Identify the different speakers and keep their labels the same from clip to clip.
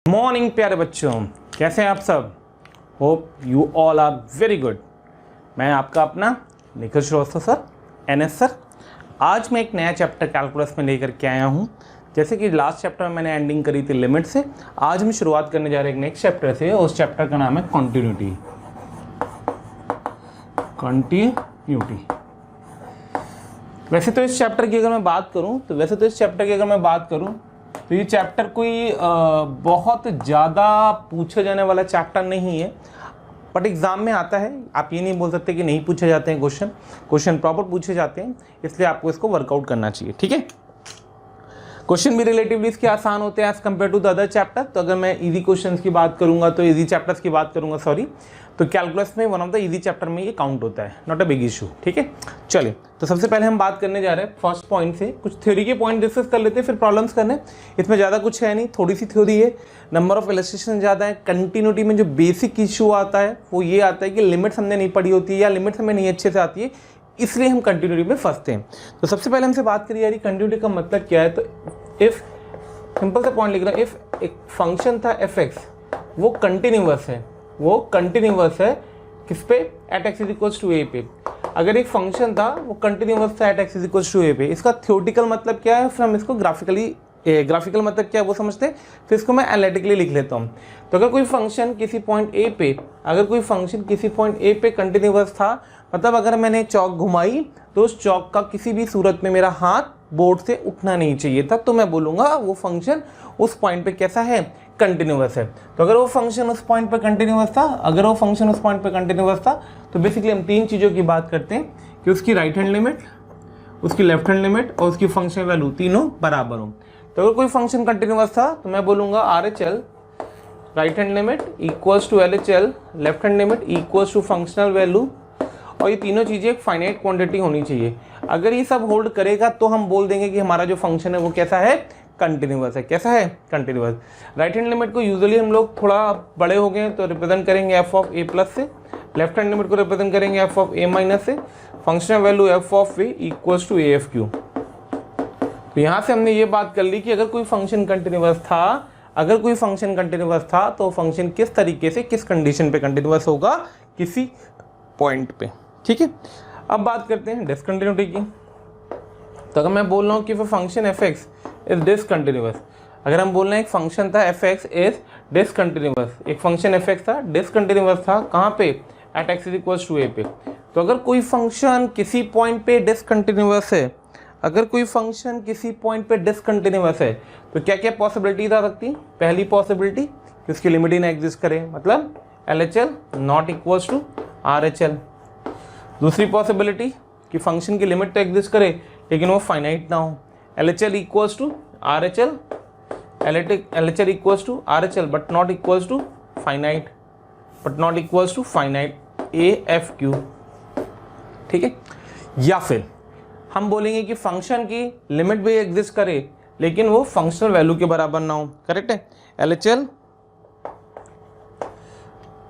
Speaker 1: Morning प्यारे बच्चों, कैसे हैं आप सब? Hope you all are very good. मैं आपका अपना Nikhil Srivastava sir, NS sir. आज मैं एक नया चैप्टर कैलकुलस में लेकर के आया हूं। जैसे कि लास्ट चैप्टर में मैंने एंडिंग करी थी लिमिट से, आज हम शुरुआत करने जा रहे हैं एक नेक्स्ट चैप्टर से। उस चैप्टर का नाम है कॉन्टिन्यूटी। वैसे तो इस चैप्टर की अगर मैं बात करूं तो ये चैप्टर कोई बहुत ज़्यादा पूछे जाने वाला चैप्टर नहीं है, बट एग्जाम में आता है। आप ये नहीं बोल सकते कि नहीं पूछे जाते हैं क्वेश्चन प्रॉपर पूछे जाते हैं, इसलिए आपको इसको वर्कआउट करना चाहिए। ठीक है, क्वेश्चन भी रिलेटिवली इसके आसान होते हैं as compare to the other chapter. तो अगर मैं इजी क्वेश्चंस की बात करूंगा तो इजी चैप्टर्स की बात करूंगा तो कैलकुलस में one of the easy chapter में ये काउंट होता है, नॉट अ बिग इशू। ठीक है, चलिए तो सबसे पहले हम बात करने जा रहे हैं फर्स्ट पॉइंट से। कुछ थ्योरी के पॉइंट डिस्कस कर लेते हैं, फिर प्रॉब्लम्स करने। इसमें ज़्यादा कुछ है नहीं, थोड़ी सी थ्योरी है, नंबर ऑफ इलस्ट्रेशन ज़्यादा है। कंटिन्यूटी में जो बेसिक इशू आता है वो ये आता है कि लिमिट्स हमने नहीं पढ़ी होती है या लिमिट्स हमें नहीं अच्छे से आती है, इसलिए हम कंटिन्यूटी में फंसते हैं। तो सबसे पहले हमसे बात करिए यार कंटिन्यूटी का मतलब क्या है। तो इफ़ सिंपल सा पॉइंट लिख रहा है, इफ़ एक फंक्शन था एफ एक्स, वो कंटिन्यूअस है किस पे? At x is equals to a पे। अगर एक फंक्शन था वो कंटिन्यूअस था at x is equals to a पे, इसका थ्योरेटिकल मतलब क्या है, फिर हम इसको ग्राफिकल मतलब क्या है वो समझते हैं, फिर इसको मैं एनालिटिकली लिख लेता हूँ। तो अगर कोई फंक्शन किसी पॉइंट ए पे कंटिन्यूअस था, मतलब अगर मैंने चौक घुमाई तो उस चौक का किसी भी सूरत में मेरा हाथ बोर्ड से उठना नहीं चाहिए था, तो मैं बोलूँगा वो फंक्शन उस पॉइंट पे कैसा है? कंटिन्यूअस है। तो अगर वो फंक्शन उस पॉइंट पे कंटिन्यूअस था, तो बेसिकली हम तीन चीज़ों की बात करते हैं कि उसकी राइट हैंड लिमिट, उसकी लेफ्ट हैंड लिमिट और उसकी फंक्शन वैल्यू तीनों बराबर हो। तो अगर कोई फंक्शन कंटिन्यूअस था तो मैं बोलूँगा RHL right hand limit equals to LHL left hand limit equals to functional value, और ये तीनों चीज़ें एक फाइनाइट क्वांटिटी होनी चाहिए। अगर ये सब होल्ड करेगा तो हम बोल देंगे कि हमारा जो फंक्शन है वो कैसा है? कंटिन्यूअस है। कैसा है? कंटिन्यूअस। राइट हैंड लिमिट को यूजुअली हम लोग थोड़ा बड़े हो गए तो रिप्रेजेंट करेंगे एफ ऑफ ए प्लस से, लेफ्ट हैंड लिमिट को रिप्रेजेंट करेंगे एफ ऑफ ए माइनस से, functional value f of a equals to a f q. तो यहाँ से हमने ये बात कर ली कि अगर कोई फंक्शन कंटिन्यूअस था तो फंक्शन किस तरीके से किस कंडीशन पे कंटिन्यूअस होगा? किसी पॉइंट पे। ठीक है, अब बात करते हैं डिसकंटिन्यूटी की। तो अगर मैं बोल रहा हूँ कि function f x is discontinuous, अगर हम बोल रहे हैं एक फंक्शन था एफ एक्स इज डिसकंटिन्यूअस, एक फंक्शन एफ एक्स था डिसकंटिन्यूअस था कहाँ पे? At x is equals to a पे। तो अगर कोई फंक्शन किसी पॉइंट पे डिसकंटिन्यूअस है, तो क्या क्या पॉसिबिलिटीज आ सकती? पहली पॉसिबिलिटी कि उसकी लिमिट ही ना एग्जिस्ट करे, मतलब LHL not equals to RHL। दूसरी पॉसिबिलिटी कि फंक्शन की लिमिट तो एग्जिस्ट करे लेकिन वो फाइनाइट ना हो, LHL equals to RHL, LHL equals to RHL but not equals to finite AFQ। ठीक है, या फिर हम बोलेंगे कि फंक्शन की लिमिट भी एग्जिस्ट करे लेकिन वो फंक्शनल वैल्यू के बराबर ना हो। करेक्ट है, LHL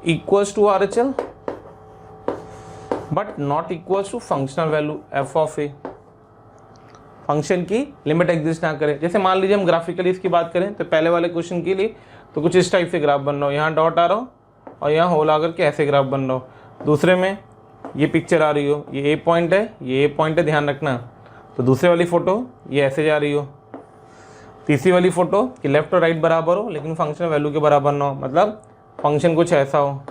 Speaker 1: equals to RHL but not equals to functional value f of a. Function की लिमिट एग्जिस्ट ना करे। जैसे मान लीजिए हम ग्राफिकली इसकी बात करें तो पहले वाले क्वेश्चन के लिए तो कुछ इस टाइप से ग्राफ बन रहा हो, यहाँ डॉट आ रहा हो और यहाँ होल आकर के ऐसे ग्राफ बन रहा हो। दूसरे में ये पिक्चर आ रही हो, ये ए पॉइंट है, ध्यान रखना। तो दूसरे वाली फ़ोटो ये ऐसे जा रही हो। तीसरी वाली फ़ोटो कि लेफ्ट और राइट बराबर हो लेकिन फंक्शन वैल्यू के बराबर ना हो, मतलब फंक्शन कुछ ऐसा हो।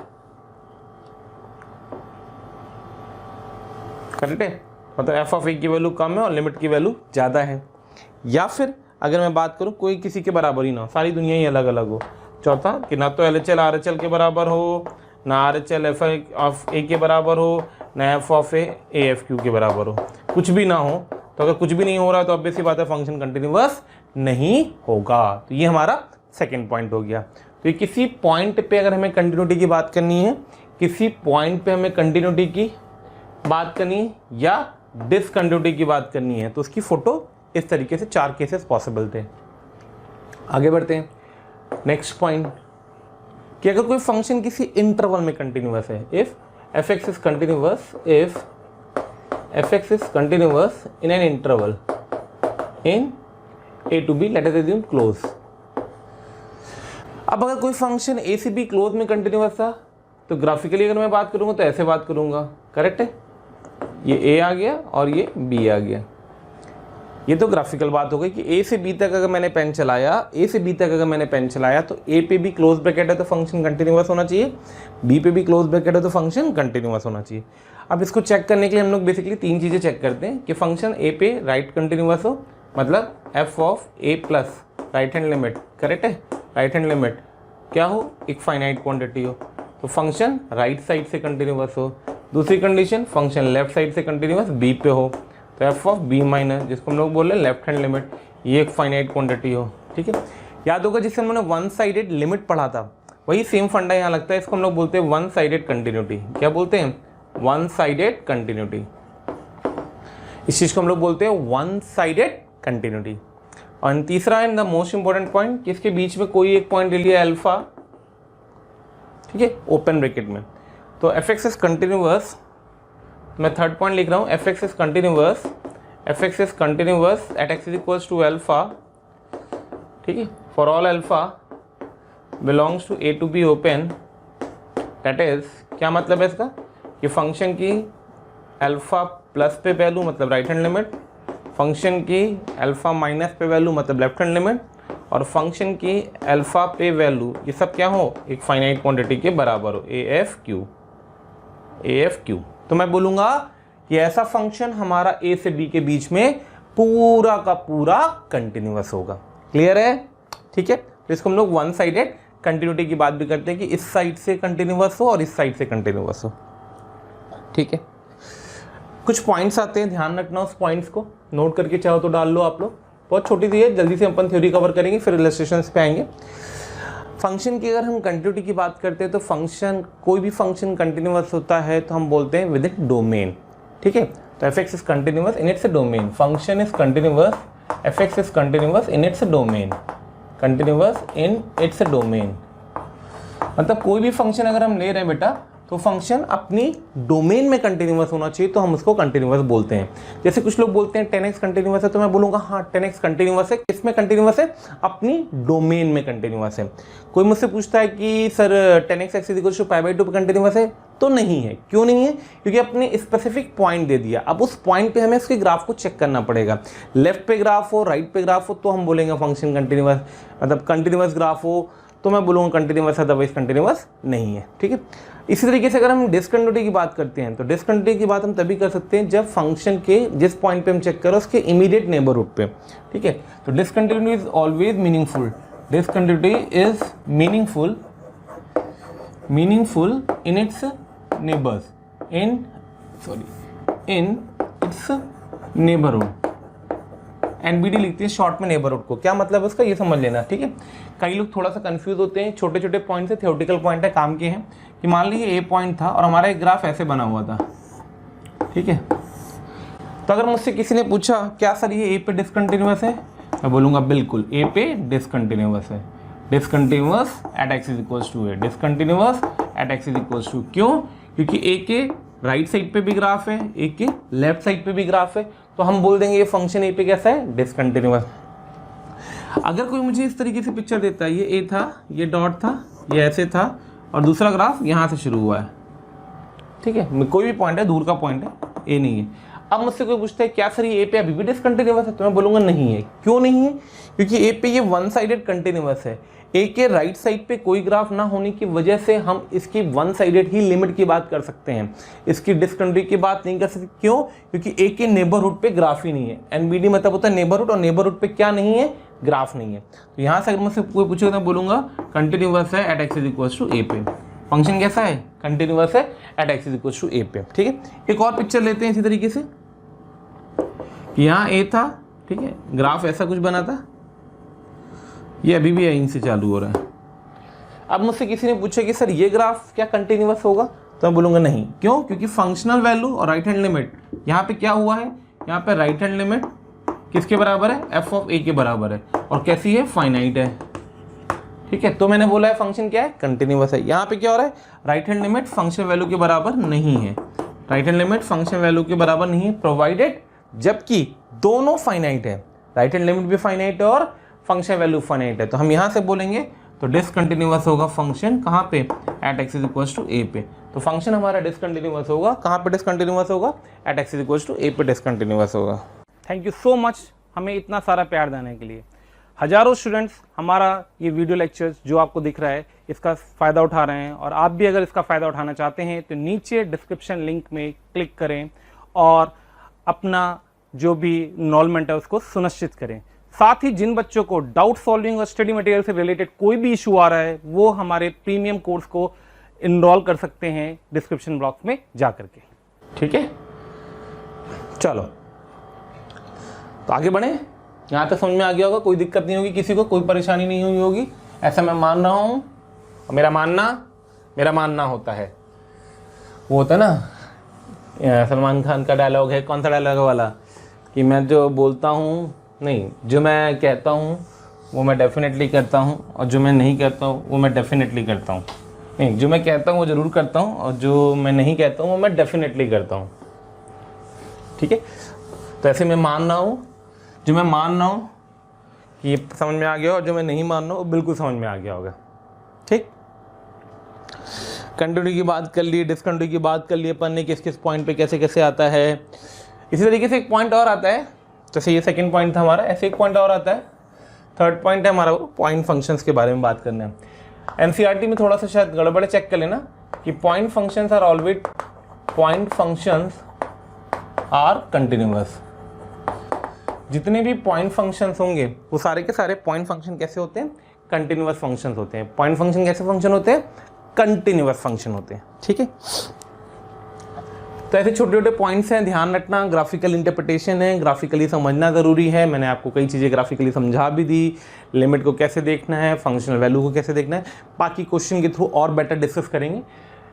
Speaker 1: करेक्ट है, मतलब एफ ऑफ ए की वैल्यू कम है और लिमिट की वैल्यू ज़्यादा है। या फिर अगर मैं बात करूँ कोई किसी के बराबर ही ना हो, सारी दुनिया ही अलग अलग हो। चौथा कि ना तो LHL RHL के बराबर हो, ना RHL एफ ऑफ ए के बराबर हो, ना एफ ऑफ ए AFQ के बराबर हो, कुछ भी ना हो। तो अगर कुछ भी नहीं हो रहा तो ऑब्वियस सी बात है फंक्शन कंटिन्यूअस नहीं होगा। तो ये हमारा सेकेंड पॉइंट हो गया। तो ये किसी पॉइंट पे अगर हमें कंटिन्यूटी की बात करनी है, या डिसकंटिन्यूटी की बात करनी है, तो उसकी फोटो इस तरीके से 4 केसेस पॉसिबल थे। आगे बढ़ते हैं नेक्स्ट पॉइंट कि अगर कोई फंक्शन किसी इंटरवल में कंटिन्यूअस है, if f x is continuous if fx is continuous in an interval in a to b, let us assume close. अब अगर कोई फंक्शन a से b क्लोज में कंटिन्यूअस था तो ग्राफिकली अगर मैं बात करूंगा तो ऐसे बात करूंगा, करेक्ट है। ये a आ गया और ये b आ गया। ये तो ग्राफिकल बात हो गई कि a से b तक अगर मैंने पेन चलाया तो a पे भी क्लोज ब्रैकेट है तो फंक्शन कंटिन्यूअस होना चाहिए, b पे भी क्लोज ब्रैकेट है तो फंक्शन कंटिन्यूअस होना चाहिए। अब इसको चेक करने के लिए हम लोग बेसिकली 3 चीज़ें चेक करते हैं कि फंक्शन a पे राइट कंटिन्यूअस हो, मतलब f of a plus right hand limit, correct है, राइट हैंड लिमिट क्या हो, एक फाइनाइट क्वांटिटी हो तो फंक्शन राइट साइड से कंटिन्यूअस हो। दूसरी कंडीशन फंक्शन लेफ्ट साइड से कंटिन्यूअस b पे हो तो f ऑफ b माइनस, जिसको हम लोग बोल रहे हैं लेफ्ट हैंड लिमिट, ये एक फाइनाइट क्वांटिटी हो। ठीक है, याद होगा जिससे हमने वन साइडेड लिमिट पढ़ा था, वही सेम फंडा यहाँ लगता है। इसको हम लोग बोलते हैं वन साइडेड कंटिन्यूटी। क्या बोलते हैं? One sided continuity. इस चीज़ को हम लोग बोलते हैं वन साइडेड कंटिन्यूटी। और तीसरा and the most important point कि इसके बीच में कोई एक पॉइंट ले लिया अल्फा, ठीक है, ओपन ब्रैकेट में, तो एफ एक्स इज कंटिन्यूअस। मैं थर्ड पॉइंट लिख रहा हूँ, f x is continuous at x is equals to alpha, ठीक है, for all alpha belongs to a to b open. That is, क्या मतलब है इसका कि फंक्शन की अल्फा प्लस पे वैल्यू मतलब राइट हैंड लिमिट, फंक्शन की अल्फा माइनस पे वैल्यू मतलब लेफ्ट हैंड लिमिट, और फंक्शन की अल्फा पे वैल्यू ये सब क्या हो, एक फाइनाइट क्वांटिटी के बराबर हो, ए एफ क्यू। तो मैं बोलूँगा कि ऐसा फंक्शन हमारा ए से बी के बीच में पूरा का पूरा कंटिन्यूअस होगा। क्लियर है? ठीक है, तो इसको हम लोग वन साइडेड कंटिन्यूटी की बात भी करते हैं कि इस साइड से कंटिन्यूअस हो और इस साइड से कंटिन्यूअस हो। ठीक है, कुछ पॉइंट्स आते हैं, ध्यान रखना उस पॉइंट्स को, नोट करके चाहो तो डाल लो आप लोग, बहुत छोटी सी है, जल्दी से अपन थ्योरी कवर करेंगे फिर इलस्ट्रेशंस पे आएंगे। फंक्शन की अगर हम कंटिन्यूटी की बात करते हैं तो फंक्शन, कोई भी फंक्शन कंटिन्यूअस होता है तो हम बोलते हैं विद इन डोमेन। ठीक है, तो f x is continuous in its domain, function is continuous, F x is continuous in its domain, continuous in its domain. मतलब कोई भी फंक्शन अगर हम ले रहे हैं बेटा तो फंक्शन अपनी डोमेन में कंटिन्यूअस होना चाहिए तो हम उसको कंटिन्यूअस बोलते हैं। जैसे कुछ लोग बोलते हैं 10x कंटिन्यूअस है, तो मैं बोलूँगा हाँ 10x कंटिन्यूअस है। किसमें कंटिन्यूअस है? अपनी डोमेन में कंटिन्यूअस है। कोई मुझसे पूछता है कि sir 10x x equals to π/2 पे कंटिन्यूअस है, तो नहीं है। क्यों नहीं है? क्योंकि अपने स्पेसिफिक पॉइंट दे दिया। अब उस पॉइंट पे हमें उसके ग्राफ को चेक करना पड़ेगा। लेफ्ट पे ग्राफ हो, राइट पे ग्राफ हो तो हम बोलेंगे फंक्शन कंटिन्यूअस, मतलब कंटिन्यूअस ग्राफ हो तो मैं बोलूँगा कंटिन्यूअस, अदरवाइज कंटिन्यूअस नहीं है। ठीक है, इसी तरीके से अगर हम डिसकंटिन्यूटी की बात करते हैं तो डिसकंटिन्यूटी की बात हम तभी कर सकते हैं जब फंक्शन के जिस पॉइंट पे हम चेक करें उसके इमीडिएट नेबरहुड पे। ठीक है, तो discontinuity is always meaningful, discontinuity is meaningful in its neighbours, in its neighbourhood. NBD लिखते हैं शॉर्ट में नेबरहुड को। क्या मतलब है उसका, ये समझ लेना। ठीक है, कई लोग थोड़ा सा कंफ्यूज होते हैं, छोटे छोटे पॉइंट से, थियोरेटिकल पॉइंट है, काम के हैं कि मान लीजिए ए पॉइंट था और हमारा एक ग्राफ ऐसे बना हुआ था। ठीक है, तो अगर मुझसे किसी ने पूछा क्या सर ये ए पे डिसकंटिन्यूअस है, मैं बोलूँगा बिल्कुल ए पे डिसकंटिन्यूअस है, discontinuous at x is equals to a, discontinuous at x is equals to. क्यों? क्योंकि ए के राइट साइड पे भी ग्राफ है, ए के लेफ्ट साइड पे भी ग्राफ है, तो हम बोल देंगे ये फंक्शन ए पे कैसा है, डिसकंटिन्यूअस। अगर कोई मुझे इस तरीके से पिक्चर देता है, ये ए था, ये डॉट था, ये ऐसे था और दूसरा ग्राफ यहाँ से शुरू हुआ है। ठीक है, कोई भी पॉइंट है, दूर का पॉइंट है, ए नहीं है। अब मुझसे कोई पूछता है क्या सर ये ए पे अभी भी डिसकंटिन्यूअस है, तो मैं बोलूँगा नहीं है। क्यों नहीं है? क्योंकि ए पे ये वन साइडेड कंटिन्यूअस है। ए के राइट साइड पे कोई ग्राफ ना होने की वजह से हम इसकी वन साइडेड ही लिमिट की बात कर सकते हैं, इसकी डिसकंटिन्यूटी की बात नहीं कर सकते। क्यों? क्योंकि ए के नेबरहुड पे ग्राफ ही नहीं है। एनबीडी मतलब होता है नेबरहुड, और नेबरहुड पे क्या नहीं है, ग्राफ नहीं है। तो यहाँ से अगर मुझसे कोई पूछेगा तो मैं बोलूँगा कंटिन्यूअस है at x is equals to a पे। फंक्शन कैसा है? कंटिन्यूअस है at x is equals to a पे। ठीक है, एक और पिक्चर लेते हैं इसी तरीके से, यहाँ ए था, ठीक है, ग्राफ ऐसा कुछ बना था, ये अभी भी यहीं से चालू हो रहा है। अब मुझसे किसी ने पूछा कि सर ये ग्राफ क्या कंटिन्यूअस होगा, तो मैं बोलूँगा नहीं। क्यों? क्योंकि फंक्शनल वैल्यू और राइट हैंड लिमिट, यहाँ पे क्या हुआ है, यहाँ पे राइट हैंड लिमिट किसके बराबर है, एफ ऑफ ए के बराबर है, और कैसी है, फाइनाइट है। ठीक है, तो मैंने बोला है फंक्शन क्या है, कंटिन्यूअस है। यहाँ पे क्या हो रहा है, right hand limit functional value के बराबर नहीं है, right hand limit function value के बराबर नहीं है प्रोवाइडेड जबकि दोनों फाइनाइट है, राइट हैंड लिमिट भी फाइनाइट है और फंक्शन वैल्यू फाइनाइट है। तो हम यहाँ से बोलेंगे तो डिसकंटिन्यूअस होगा फंक्शन कहाँ पे, at x is equal to a पे। तो फंक्शन हमारा डिसकंटिन्यूअस होगा, कहाँ पे डिसकंटिन्यूअस होगा, at x is equal to a पे डिसकंटिन्यूअस होगा।
Speaker 2: थैंक यू सो मच हमें इतना सारा प्यार देने के लिए। हजारों स्टूडेंट्स हमारा ये वीडियो लेक्चर्स जो आपको दिख रहा है इसका फ़ायदा उठा रहे हैं, और आप भी अगर इसका फ़ायदा उठाना चाहते हैं तो नीचे डिस्क्रिप्शन लिंक में क्लिक करें और अपना जो भी इनरोलमेंट है उसको सुनिश्चित करें। साथ ही जिन बच्चों को डाउट सॉल्विंग और स्टडी मटेरियल से रिलेटेड कोई भी इशू आ रहा है वो हमारे प्रीमियम कोर्स को इनरोल कर सकते हैं डिस्क्रिप्शन बॉक्स में जा करके।
Speaker 1: ठीक है, चलो तो आगे बढ़े। यहाँ तक समझ में आ गया होगा, कोई दिक्कत नहीं होगी, किसी को कोई परेशानी नहीं हुई होगी, ऐसा मैं मान रहा हूँ। मेरा मानना होता है, वो होता है ना सलमान खान का डायलॉग है, कौन सा डायलॉग वाला, कि मैं जो बोलता हूँ नहीं, जो मैं कहता हूँ वो मैं डेफिनेटली करता हूँ, और जो मैं नहीं कहता हूँ वो मैं डेफिनेटली करता हूँ। नहीं, जो मैं कहता हूँ वो ज़रूर करता हूँ, और जो मैं नहीं कहता हूँ वो मैं डेफिनेटली करता हूँ। ठीक है, तो ऐसे मैं मान रहा हूँ, जो मैं मान रहा हूँ कि ये समझ में आ गया, और जो मैं नहीं मान रहा हूँ वो बिल्कुल समझ में आ गया होगा। ठीक, कंटिन्यू की बात कर लिए, डिसकंटिन्यू की बात कर लिए अपन ने, किस किस पॉइंट पे कैसे कैसे आता है। इसी तरीके से एक पॉइंट और आता है, जैसे ये सेकंड पॉइंट था हमारा, ऐसे एक पॉइंट और आता है, थर्ड पॉइंट है हमारा वो पॉइंट फंक्शंस के बारे में बात करना है। एनसीईआरटी में थोड़ा सा शायद गड़बड़, चेक कर लेना कि पॉइंट फंक्शंस आर कंटिन्यूअस। जितने भी पॉइंट फंक्शंस होंगे वो सारे के सारे पॉइंट फंक्शन कैसे होते हैं, कंटिन्यूअस फंक्शंस होते हैं। पॉइंट फंक्शन कैसे फंक्शन होते हैं, कंटिन्यूअस फंक्शन होते हैं। ठीक है, तो ऐसे छोटे छोटे पॉइंट्स हैं, ध्यान रखना। ग्राफिकल इंटरप्रिटेशन है, ग्राफिकली समझना ज़रूरी है। मैंने आपको कई चीज़ें ग्राफिकली समझा भी दी, लिमिट को कैसे देखना है, फंक्शनल वैल्यू को कैसे देखना है, बाकी क्वेश्चन के थ्रू और बेटर डिस्कस करेंगे।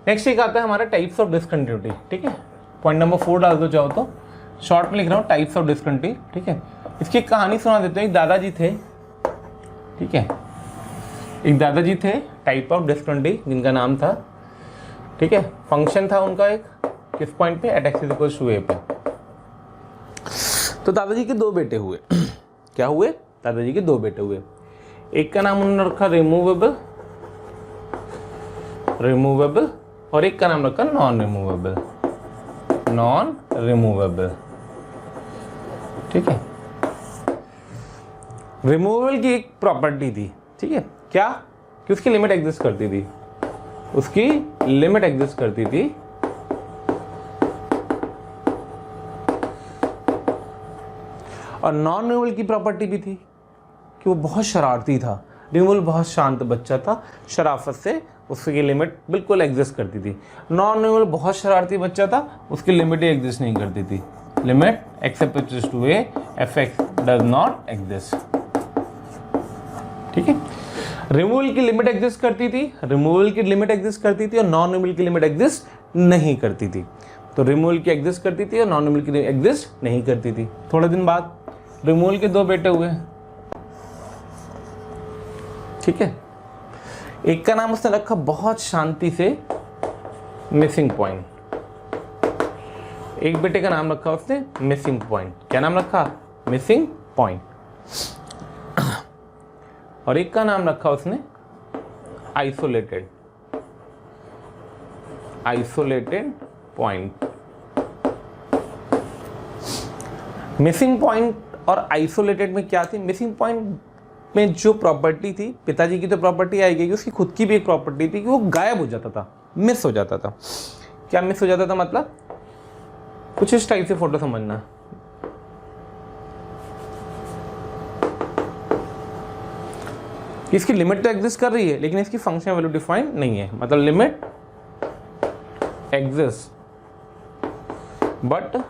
Speaker 1: नेक्स्ट एक आता है हमारा टाइप्स ऑफ डिसकंटिन्यूटी। ठीक है, पॉइंट नंबर 4 डाल दो चाहो तो, शॉर्ट में लिख रहा हूँ, टाइप्स ऑफ डिसकंटिन्यूटी। ठीक है, इसकी एक कहानी सुना देते हैं। एक दादाजी थे, ठीक है, एक दादाजी थे टाइप ऑफ डिसकंटिन्यूटी जिनका नाम था, ठीक है, फंक्शन था उनका एक, किस पॉइंट पे, at x is equal to a पे। तो दादाजी के 2 बेटे हुए। क्या हुए, दादाजी के 2 बेटे हुए। एक का नाम उन्होंने रखा रिमूवेबल, और एक का नाम रखा नॉन रिमूवेबल। ठीक है, रिमूवेबल की एक प्रॉपर्टी थी, ठीक है, क्या, कि उसकी लिमिट एग्जिस्ट करती थी, और नॉन रिमूवेबल की प्रॉपर्टी भी थी कि वो बहुत शरारती था। रिमूवेबल बहुत शांत बच्चा था, शराफत से उसकी लिमिट बिल्कुल एग्जिस्ट करती थी। नॉन रिमूवेबल बहुत शरारती बच्चा था, उसकी लिमिट ही एग्जिस्ट नहीं करती थी। Limit except exist to a, f x does not exist. ठीक है, रिमूवेबल की लिमिट एग्जिस्ट करती थी, और नॉन रिमूवेबल की लिमिट एग्जिस्ट नहीं करती थी। तो रिमूवेबल की एग्जिस्ट करती थी और नॉन रिमूवेबल की एग्जिस्ट नहीं करती थी। थोड़े दिन बाद रिमूवेबल के 2 बेटे हुए। ठीक है, एक का नाम उसने रखा बहुत शांति से मिसिंग पॉइंट, एक बेटे का नाम रखा उसने मिसिंग पॉइंट। क्या नाम रखा, मिसिंग पॉइंट। और एक का नाम रखा उसने आइसोलेटेड पॉइंट। मिसिंग पॉइंट और आइसोलेटेड में क्या थी, मिसिंग पॉइंट में जो प्रॉपर्टी थी, पिताजी की तो प्रॉपर्टी आएगी कि उसकी खुद की भी एक प्रॉपर्टी थी कि वो गायब हो जाता था, मिस हो जाता था। क्या मिस हो जाता था मतलब, कुछ इस टाइप से फोटो समझना। इसकी लिमिट तो एग्जिस्ट कर रही है लेकिन इसकी फंक्शन वैल्यू डिफाइन नहीं है, मतलब limit exist but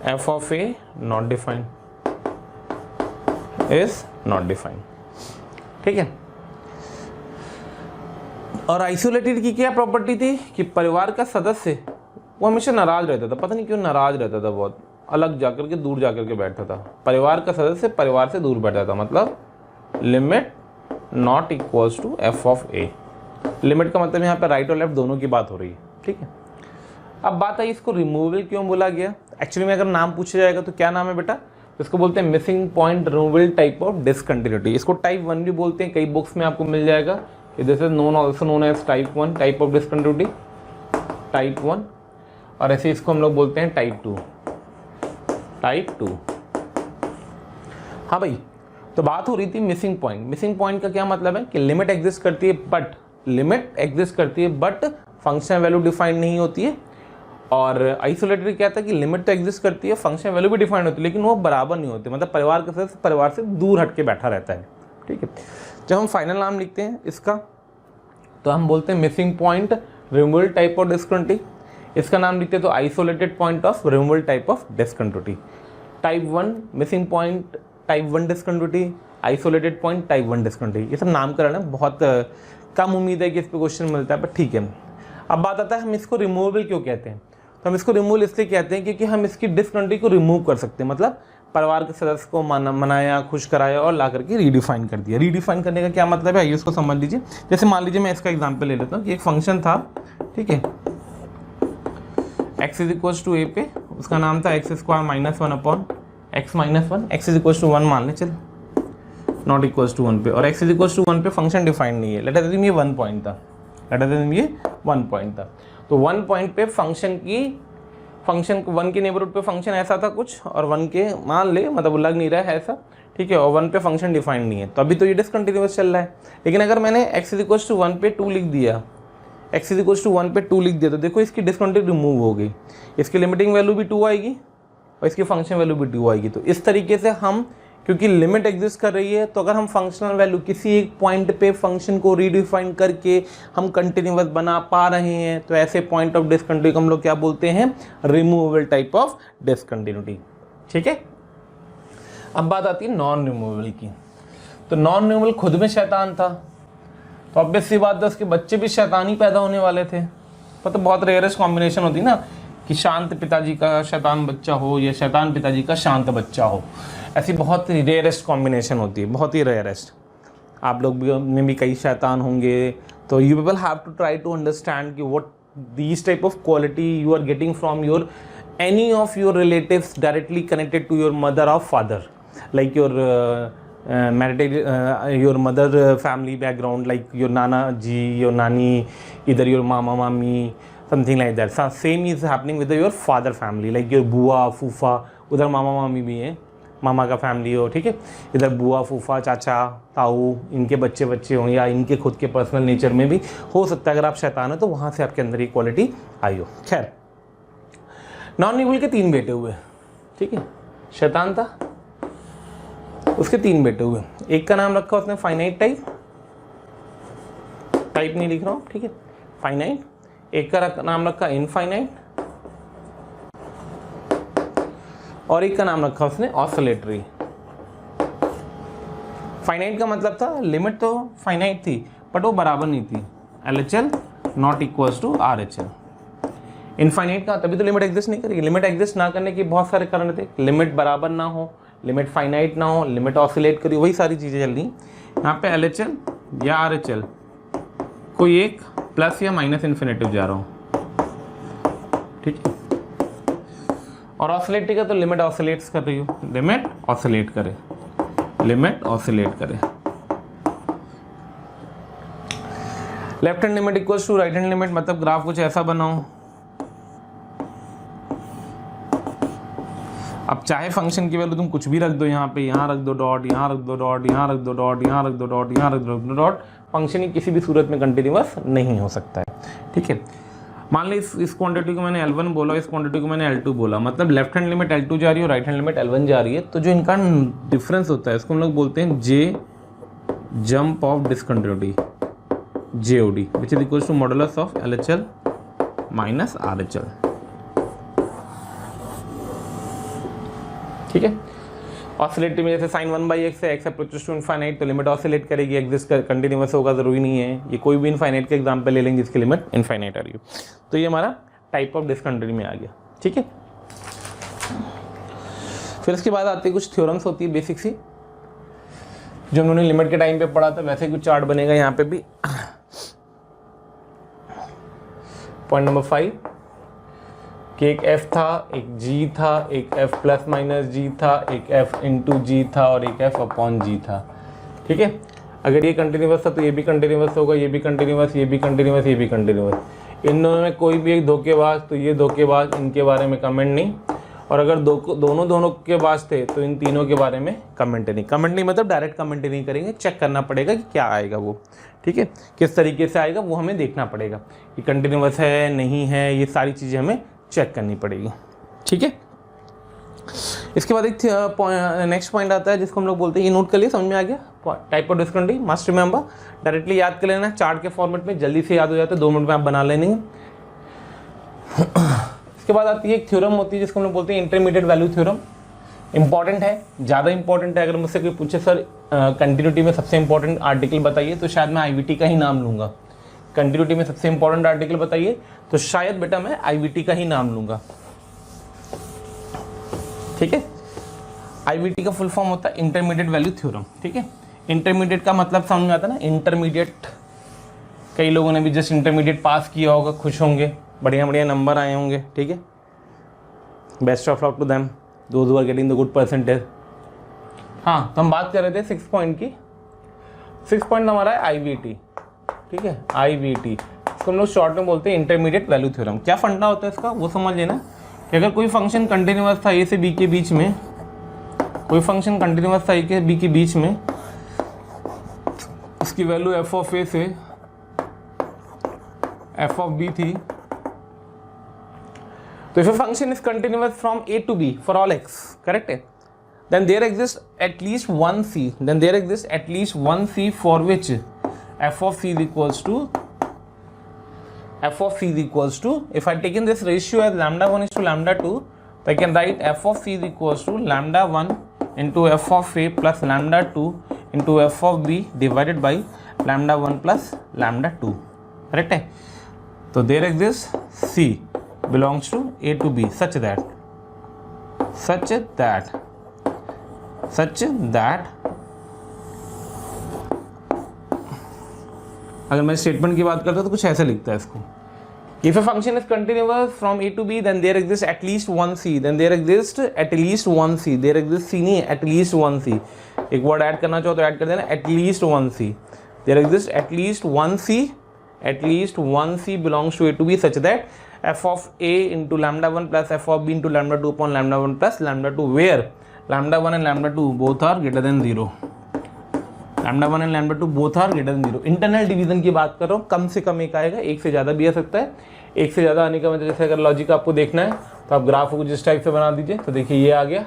Speaker 1: f of a not defined is not defined। ठीक है, और आइसोलेटेड की क्या प्रॉपर्टी थी कि परिवार का सदस्य वो हमेशा नाराज रहता था, पता नहीं क्यों नाराज रहता था, बहुत अलग जाकर के, दूर जाकर के बैठता था। परिवार का सदस्य परिवार से दूर बैठता था, मतलब limit not equals to f of a. Limit का मतलब यहाँ पे राइट और लेफ्ट दोनों की बात हो रही है। ठीक है, अब बात आई इसको रिमूवेबल क्यों बोला गया। एक्चुअली में अगर नाम पूछा जाएगा तो क्या नाम है बेटा, तो इसको बोलते हैं missing point removable type of discontinuity. इसको टाइप 1 भी बोलते हैं, कई बुक्स में आपको मिल जाएगा। This is known also known as type 1 type of discontinuity, type 1। और ऐसे इसको हम लोग बोलते हैं टाइप 2, टाइप 2। हाँ भाई, तो बात हो रही थी मिसिंग पॉइंट। मिसिंग पॉइंट का क्या मतलब है कि लिमिट एग्जिस्ट करती है बट फंक्शन वैल्यू डिफाइंड नहीं होती है। और आइसोलेटेड क्या था कि लिमिट तो एग्जिस्ट करती है, फंक्शन वैल्यू भी डिफाइंड होती है, लेकिन वो बराबर नहीं होती, मतलब परिवार के सदस्य परिवार से दूर हट के बैठा रहता है। ठीक है, जब हम फाइनल नाम लिखते हैं इसका तो हम बोलते हैं missing point removable type of discontinuity. इसका नाम लिखते हैं तो isolated point of removable type of discontinuity. Type 1 missing point, type 1 discontinuity, isolated point, type 1 discontinuity. ये सब नामकरण है, बहुत कम उम्मीद है कि इस पर क्वेश्चन मिलता है, पर ठीक है। अब बात आता है हम इसको रिमूवेबल क्यों कहते हैं। तो हम इसको रिमूवल इसलिए कहते हैं क्योंकि हम इसकी डिसकंटिन्यूटी को रिमूव कर सकते हैं, मतलब परिवार के सदस्य को मनाया, खुश कराया और ला करके रीडिफाइन कर दिया। रीडिफाइन करने का क्या मतलब है, आइए उसको समझ लीजिए। जैसे मान लीजिए मैं इसका एग्जांपल ले लेता हूँ कि एक फंक्शन था, ठीक है, x = a पे, उसका नाम था x² - 1/x - 1, x = 1 मान लें, चल नॉट इक्वल टू 1 पे, और x = 1 पे फंक्शन डिफाइंड नहीं है। लेट अस अज्यूम ये 1 पॉइंट था, तो 1 पॉइंट पे फंक्शन 1 के नेबरहुड पे फंक्शन ऐसा था कुछ, और 1 के मान ले, मतलब लग नहीं रहा है ऐसा, ठीक है, और 1 पे फंक्शन डिफाइंड नहीं है, तो अभी तो ये डिसकंटिन्यूअस चल रहा है। लेकिन अगर मैंने x = 1 पे 2 लिख दिया, x = 1 पे 2 लिख दिया, तो देखो इसकी डिसकंटिन्यूटी रिमूव हो गई, इसकी लिमिटिंग वैल्यू भी 2 आएगी और इसकी फंक्शन वैल्यू भी 2 आएगी। तो इस तरीके से हम, क्योंकि लिमिट एग्जिस्ट कर रही है, तो अगर हम फंक्शनल वैल्यू किसी एक पॉइंट पे फंक्शन को रीडिफाइन करके हम कंटिन्यूअस बना पा रहे हैं, तो ऐसे पॉइंट ऑफ डिसकंटिन्यूटी को हम लोग क्या बोलते हैं, रिमूवेबल टाइप ऑफ डिसकंटिन्यूटी। ठीक है, अब बात आती है नॉन रिमूवेबल की। तो नॉन रिमूवेबल खुद में शैतान था, तो ऑब्वियस सी बात है उसके बच्चे भी शैतान ही पैदा होने वाले थे। तो बहुत रेयरेस्ट कॉम्बिनेशन होती है ना कि शांत पिताजी का शैतान बच्चा हो या शैतान पिताजी का शांत बच्चा हो, ऐसी बहुत रेयरेस्ट कॉम्बिनेशन होती है, बहुत ही रेयरेस्ट। आप लोग में भी कई शैतान होंगे, तो you people have to try to understand कि what these type of quality you are getting from your any of your relatives directly connected to your mother और father, like your your mother family background, like your nana ji, your nani, either your mama mami, something like that. So same is happening with your father family, like your बुआ फूफा, उधर मामा मामी भी हैं, मामा का family हो, ठीक है, इधर बुआ फूफा चाचा ताऊ, इनके बच्चे हों, या इनके खुद के पर्सनल नेचर में भी हो सकता है। अगर आप शैतान हो तो वहाँ से आपके अंदर ये क्वालिटी आई हो। खैर, नॉन रिमूवेबल के 3 बेटे हुए, ठीक है, शैतान था, उसके 3 बेटे हुए। एक का नाम रखा उसने फाइनाइट टाइप नहीं लिख रहा हूँ, ठीक है, फाइनाइट। एक का नाम रखा इनफाइनाइट, और एक का नाम रखा उसने ऑसिलेटरी। फाइनाइट का मतलब था लिमिट तो फाइनाइट थी बट वो बराबर नहीं थी, LHL not equals to RHL। Infinite का तभी तो लिमिट एग्जिस्ट नहीं करेगी। लिमिट एग्जिस्ट ना करने के बहुत सारे कारण थे, लिमिट बराबर ना हो, लिमिट फाइनाइट ना हो, लिमिट ऑसिलेट करी, वही सारी चीज़ें चल रही। यहाँ पे LHL या RHL कोई एक प्लस या माइनस इन्फिनेटिव जा रहा हूँ, ठीक है, और ऑसिलेटरी का तो लिमिट ऑसिलेट्स कर रही हो, लिमिट ऑसिलेट करे, लिमिट ऑसिलेट करे। Left hand limit equals to right hand limit, मतलब ग्राफ कुछ ऐसा बनाओ। अब चाहे फंक्शन की वैल्यू तुम कुछ भी रख दो, यहाँ पे, यहाँ रख दो डॉट, यहाँ रख दो डॉट, यहाँ रख दो डॉट, यहाँ रख दो डॉट, यहाँ रख दो डॉट, फंक्शन ही किसी भी सूरत में कंटिन्यूअस नहीं हो सकता है, ठीक है। मान ली इस क्वांटिटी को मैंने L1 बोला, इस क्वांटिटी को मैंने L2 बोला, मतलब लेफ्ट हैंड लिमिट L2 जा रही है और राइट हैंड लिमिट L1 जा रही है, तो जो इनका डिफरेंस होता है इसको हम लोग बोलते हैं J jump of discontinuity, JOD, which is equals to modulus of LHL minus RHL, ठीक है। ऑसिलेटरी में जैसे sin 1/x है, x अप्रोचेस टू इनफाइनाइट, तो लिमिट ऑसिलेट करेगी, एग्जिस्ट कंटिन्यूअस होगा, जरूरी नहीं है। ये कोई भी इनफाइनाइट के एग्जांपल ले लेंगे जिसकी लिमिट इनफाइनाइट आ रही हो, तो ये हमारा टाइप ऑफ डिसकंटिन्यूटी में आ गया, ठीक है। फिर उसके बाद आती है कुछ थ्योरम्स होती है बेसिक सी, जो हमने लिमिट के टाइम पे पढ़ा था, वैसे कुछ चार्ट बनेगा यहाँ पे भी। पॉइंट नंबर 5, कि एक f था, एक g था, एक f प्लस माइनस g था, एक f इंटू जी था और एक f अपॉन जी था। ठीक है, अगर ये कंटिन्यूअस था तो ये भी कंटिन्यूअस होगा, ये भी कंटिन्यूअस, ये भी कंटिन्यूअस, ये भी कंटिन्यूअस। इन दोनों में कोई भी एक धोखेबाज तो ये धोखेबाज, इनके बारे में कमेंट नहीं। और अगर दोनों के बाज थे तो इन तीनों के बारे में कमेंट नहीं मतलब डायरेक्ट कमेंट नहीं करेंगे, चेक करना पड़ेगा कि क्या आएगा वो। ठीक है, किस तरीके से आएगा वो हमें देखना पड़ेगा कि कंटिन्यूअस है नहीं है, ये सारी चीज़ें हमें चेक करनी पड़ेगी। ठीक है, इसके बाद एक नेक्स्ट पॉइंट आता है जिसको हम लोग बोलते हैं, ये नोट कर लिया, समझ में आ गया, type of discriminant must remember, directly याद कर लेना, चार्ट के फॉर्मेट में जल्दी से याद हो जाता है, 2 मिनट में आप बना लेंगे। इसके बाद आती है एक थ्योरम होती है जिसको हम लोग बोलते हैं इंटरमीडिएट वैल्यू थ्योरम। इंपॉर्टेंट है, ज़्यादा इंपॉर्टेंट है। अगर मुझसे कोई पूछे सर कंटिन्यूटी में सबसे इंपॉर्टेंट आर्टिकल बताइए तो शायद मैं आईवीटी का ही नाम लूँगा। कंटिन्यूटी में सबसे इंपॉर्टेंट आर्टिकल बताइए तो शायद बेटा मैं आईवीटी का ही नाम लूँगा। ठीक है, आईवीटी का फुल फॉर्म होता है इंटरमीडिएट वैल्यू थ्योरम। ठीक है, इंटरमीडिएट का मतलब समझ में आता है ना, इंटरमीडिएट, कई लोगों ने भी जस्ट इंटरमीडिएट पास किया होगा, खुश होंगे, बढ़िया बढ़िया नंबर आए होंगे। ठीक है, best of luck to them those who are getting the good percentage. हाँ, तो हम बात कर रहे थे 6 पॉइंट की। 6 पॉइंट हमारा है आईवीटी। ठीक है, आईवीटी इसको हम लोग शॉर्ट में बोलते हैं इंटरमीडिएट वैल्यू थ्योरम। क्या फंडा होता है इसका वो समझ लेना कि अगर कोई फंक्शन कंटिन्यूअस था ए से बी के बीच में, कोई फंक्शन कंटिन्यूअस था ए के बी के बीच में, उसकी वैल्यू एफ ऑफ ए से एफ ऑफ बी थी, तो if a function is continuous from a to b for all x, correct है, then there exists at least one c for which f of c is equals to if I taken this ratio as lambda 1 is to lambda 2, so I can write f of c is equals to lambda 1 into f of a plus lambda 2 into f of b divided by lambda 1 plus lambda 2, correct है। तो there exists c belongs to a to b such that अगर मैं statement की बात करता हूं तो कुछ ऐसे लिखता है इसको, if a function is continuous from a to b then there exists at least one c, then there exists at least one c, there exists c नहीं at least one c, एक वर्ड ऐड करना चाहो तो add कर देना at least one c, there exists at least one c belongs to a to b such that f of a into lambda 1 plus f of b into lambda 2 upon lambda 1 plus lambda 2 where lambda 1 and lambda 2 both are greater than 0, lambda 1 and lambda 2 both are greater than 0। Internal division की बात कर रहा हूँ, कम से कम एक आएगा, एक से ज़्यादा भी आ सकता है। एक से ज़्यादा आने का मतलब जैसे अगर लॉजिक आपको देखना है तो आप ग्राफ को जिस टाइप से बना दीजिए, तो देखिए ये आ गया,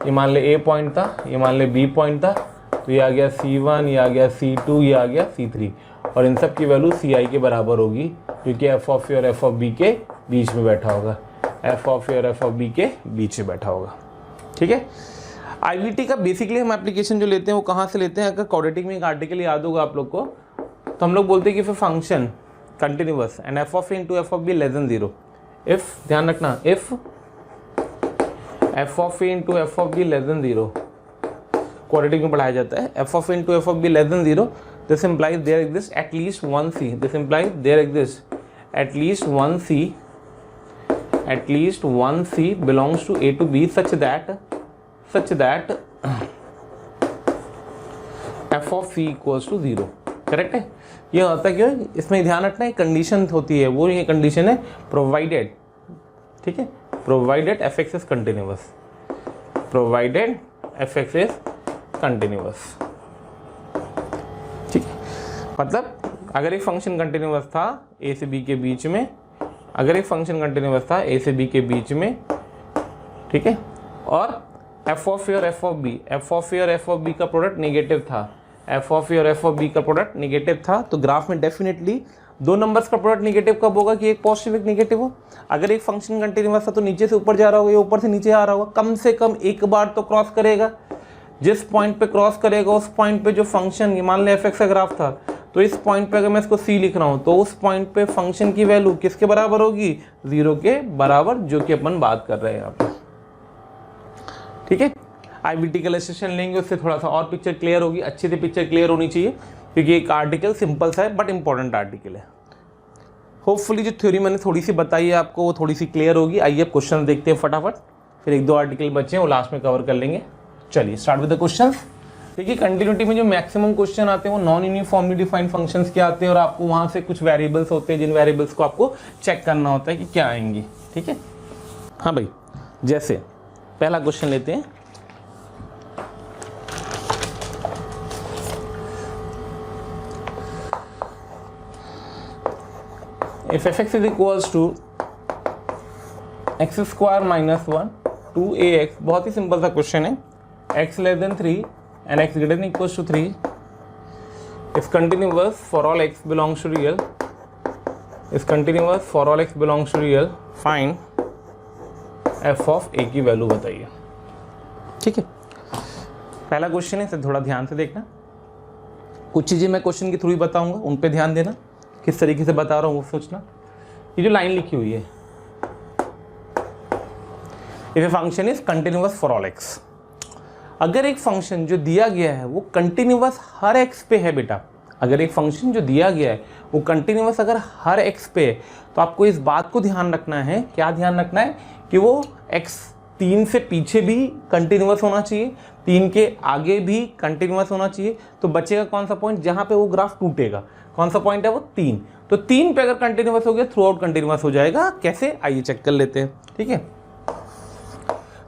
Speaker 1: ये मान ले a पॉइंट था, ये मान ले b पॉइंट था, तो ये आ गया c1, ये आ गया c2, ये आ गया c3, और इन सब की वैल्यू ci के बराबर होगी क्योंकि f ऑफ ए और f ऑफ b के बीच में बैठा होगा, f ऑफ ए और f ऑफ b के बीच में बैठा होगा। ठीक है, आईवीटी का बेसिकली हम एप्लीकेशन जो लेते हैं वो कहाँ से लेते हैं, अगर क्वाड्रेटिक में एक आर्टिकल याद होगा आप लोग को, तो हम लोग बोलते हैं कि फिर function continuous and f of A into F of B less than 0, if ध्यान रखना if f of A into F of B less than 0, quadratic में पढ़ाया जाता है, f of A into F of B less than 0, this implies there exists at least one c, this implies there exists at least one c belongs to a to b such that f of c equals to 0, correct है। ये होता क्यों है, इसमें ध्यान रखना एक condition होती है, वो ये कंडीशन है प्रोवाइडेड, ठीक है, provided fx is continuous, provided fx is continuous. ठीक है, मतलब अगर एक फंक्शन कंटिन्यूअस था a से b के बीच में, अगर एक फंक्शन कंटिन्यूअस था a से b के बीच में, ठीक है, और f ऑफ ए और f of b, f of A और f ऑफ b का प्रोडक्ट नेगेटिव था, f ऑफ ए और f ऑफ b का प्रोडक्ट नेगेटिव था, तो ग्राफ में डेफिनेटली दो नंबर्स का प्रोडक्ट नेगेटिव कब होगा कि एक पॉजिटिव एक नेगेटिव हो। अगर एक फंक्शन कंटिन्यूअस था तो नीचे से ऊपर जा रहा होगा या ऊपर से नीचे आ रहा होगा, कम से कम एक बार तो क्रॉस करेगा। जिस पॉइंट पे क्रॉस करेगा उस पॉइंट पे जो फंक्शन, मान ले f(x) का ग्राफ था, तो इस पॉइंट पे अगर मैं इसको c लिख रहा हूँ तो उस पॉइंट पे फंक्शन की वैल्यू किसके बराबर होगी, 0 के बराबर, जो कि अपन बात कर रहे हैं यहाँ पे। ठीक है, आईवीटी का सेशन लेंगे, उससे थोड़ा सा और पिक्चर क्लियर होगी, अच्छे से पिक्चर क्लियर होनी चाहिए, क्योंकि एक आर्टिकल सिंपल सा है बट इंपॉर्टेंट आर्टिकल है। होपफुली जो थ्योरी मैंने थोड़ी सी बताई है आपको वो थोड़ी सी क्लियर होगी। आइए अब क्वेश्चन देखते हैं फटाफट, फिर एक दो आर्टिकल बचे हैं वो लास्ट में कवर कर लेंगे। चलिए स्टार्ट विद द क्वेश्चंस। देखिए कंटिन्यूटी में जो मैक्सिमम क्वेश्चन आते हैं वो नॉन यूनिफॉर्मली डिफाइंड फंक्शंस के आते हैं और आपको वहां से कुछ वेरिएबल्स होते हैं जिन वेरिएबल्स को आपको चेक करना होता है कि क्या आएंगे। ठीक है, हाँ भाई, जैसे पहला क्वेश्चन लेते हैं। If fx is equals to x square minus 1 2ax, बहुत ही सिंपल सा क्वेश्चन है। x less than 3 and x greater than equals to 3 is continuous for all x belongs to real, is continuous for all x belongs to real, find f of a की value बताइए। ठीक है, पहला question है, इसे थोड़ा ध्यान से देखना। कुछ चीज़ें मैं क्वेश्चन के थ्रू ही बताऊंगा, उन पे ध्यान देना, किस तरीके से बता रहा हूँ वो सोचना। ये जो लाइन लिखी हुई है, if a function is continuous for all x, अगर एक फंक्शन जो दिया गया है वो कंटिन्यूअस हर एक्स पे है बेटा, अगर एक फंक्शन जो दिया गया है वो कंटिन्यूअस अगर हर एक्स पे है तो आपको इस बात को ध्यान रखना है, क्या ध्यान रखना है कि वो एक्स 3 से पीछे भी कंटिन्यूअस होना चाहिए, 3 के आगे भी कंटिन्यूअस होना चाहिए। तो बचेगा कौन सा पॉइंट जहां पे वो ग्राफ टूटेगा, कौन सा पॉइंट है वो 3। तो 3 पे अगर कंटिन्यूअस हो गया थ्रू आउट कंटिन्यूअस हो जाएगा। कैसे, आइए चेक कर लेते हैं। ठीक है,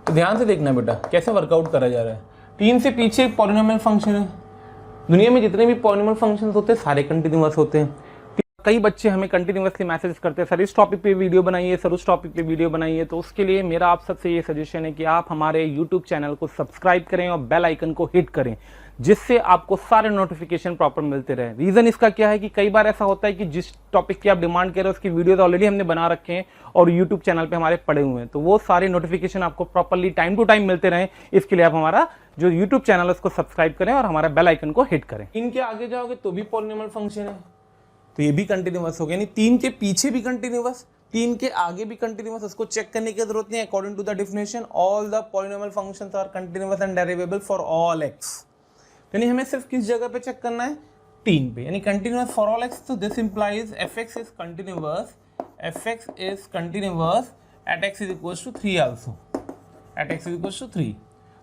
Speaker 1: तो ध्यान से देखना बेटा कैसे वर्कआउट करा जा रहा है। 3 से पीछे एक पॉलिनोमियल फंक्शन है, दुनिया में जितने भी पॉलिनोमियल फंक्शंस होते हैं सारे कंटिन्यूअस होते हैं। कई बच्चे हमें कंटिन्यूअसली मैसेज करते हैं, सर इस टॉपिक पे वीडियो बनाइए, सर उस टॉपिक पे वीडियो बनाइए। तो उसके लिए मेरा आप सबसे ये सजेशन है कि आप हमारे यूट्यूब चैनल को सब्सक्राइब करें और बेल आइकन को हिट करें, जिससे आपको सारे नोटिफिकेशन प्रॉपर मिलते रहे। रीज़न इसका क्या है कि कई बार ऐसा होता है कि जिस टॉपिक की आप डिमांड कर रहे हो उसकी वीडियोस ऑलरेडी हमने बना रखे हैं और यूट्यूब चैनल पे हमारे पड़े हुए हैं, तो वो सारे नोटिफिकेशन आपको प्रॉपरली टाइम टू टाइम मिलते रहें। इसके लिए आप हमारा जो यूट्यूब चैनल है उसको सब्सक्राइब करें और हमारा बेल आइकन को हिट करें। इनके आगे जाओगे तो भी पॉलिनोमियल फंक्शन है, तो ये भी कंटिन्यूअस हो गया, यानी 3 के पीछे भी कंटिन्यूअस, 3 के आगे भी कंटिन्यूअस। उसको चेक करने की जरूरत नहीं है। According to the definition all the polynomial functions are continuous and derivable for all x. यानी हमें सिर्फ किस जगह पे चेक करना है, 3 पे, यानी कंटिन्यूअस फॉर ऑल एक्स। तो this implies fx is continuous, fx is continuous at x is equals to 3 also, at x is equals to 3।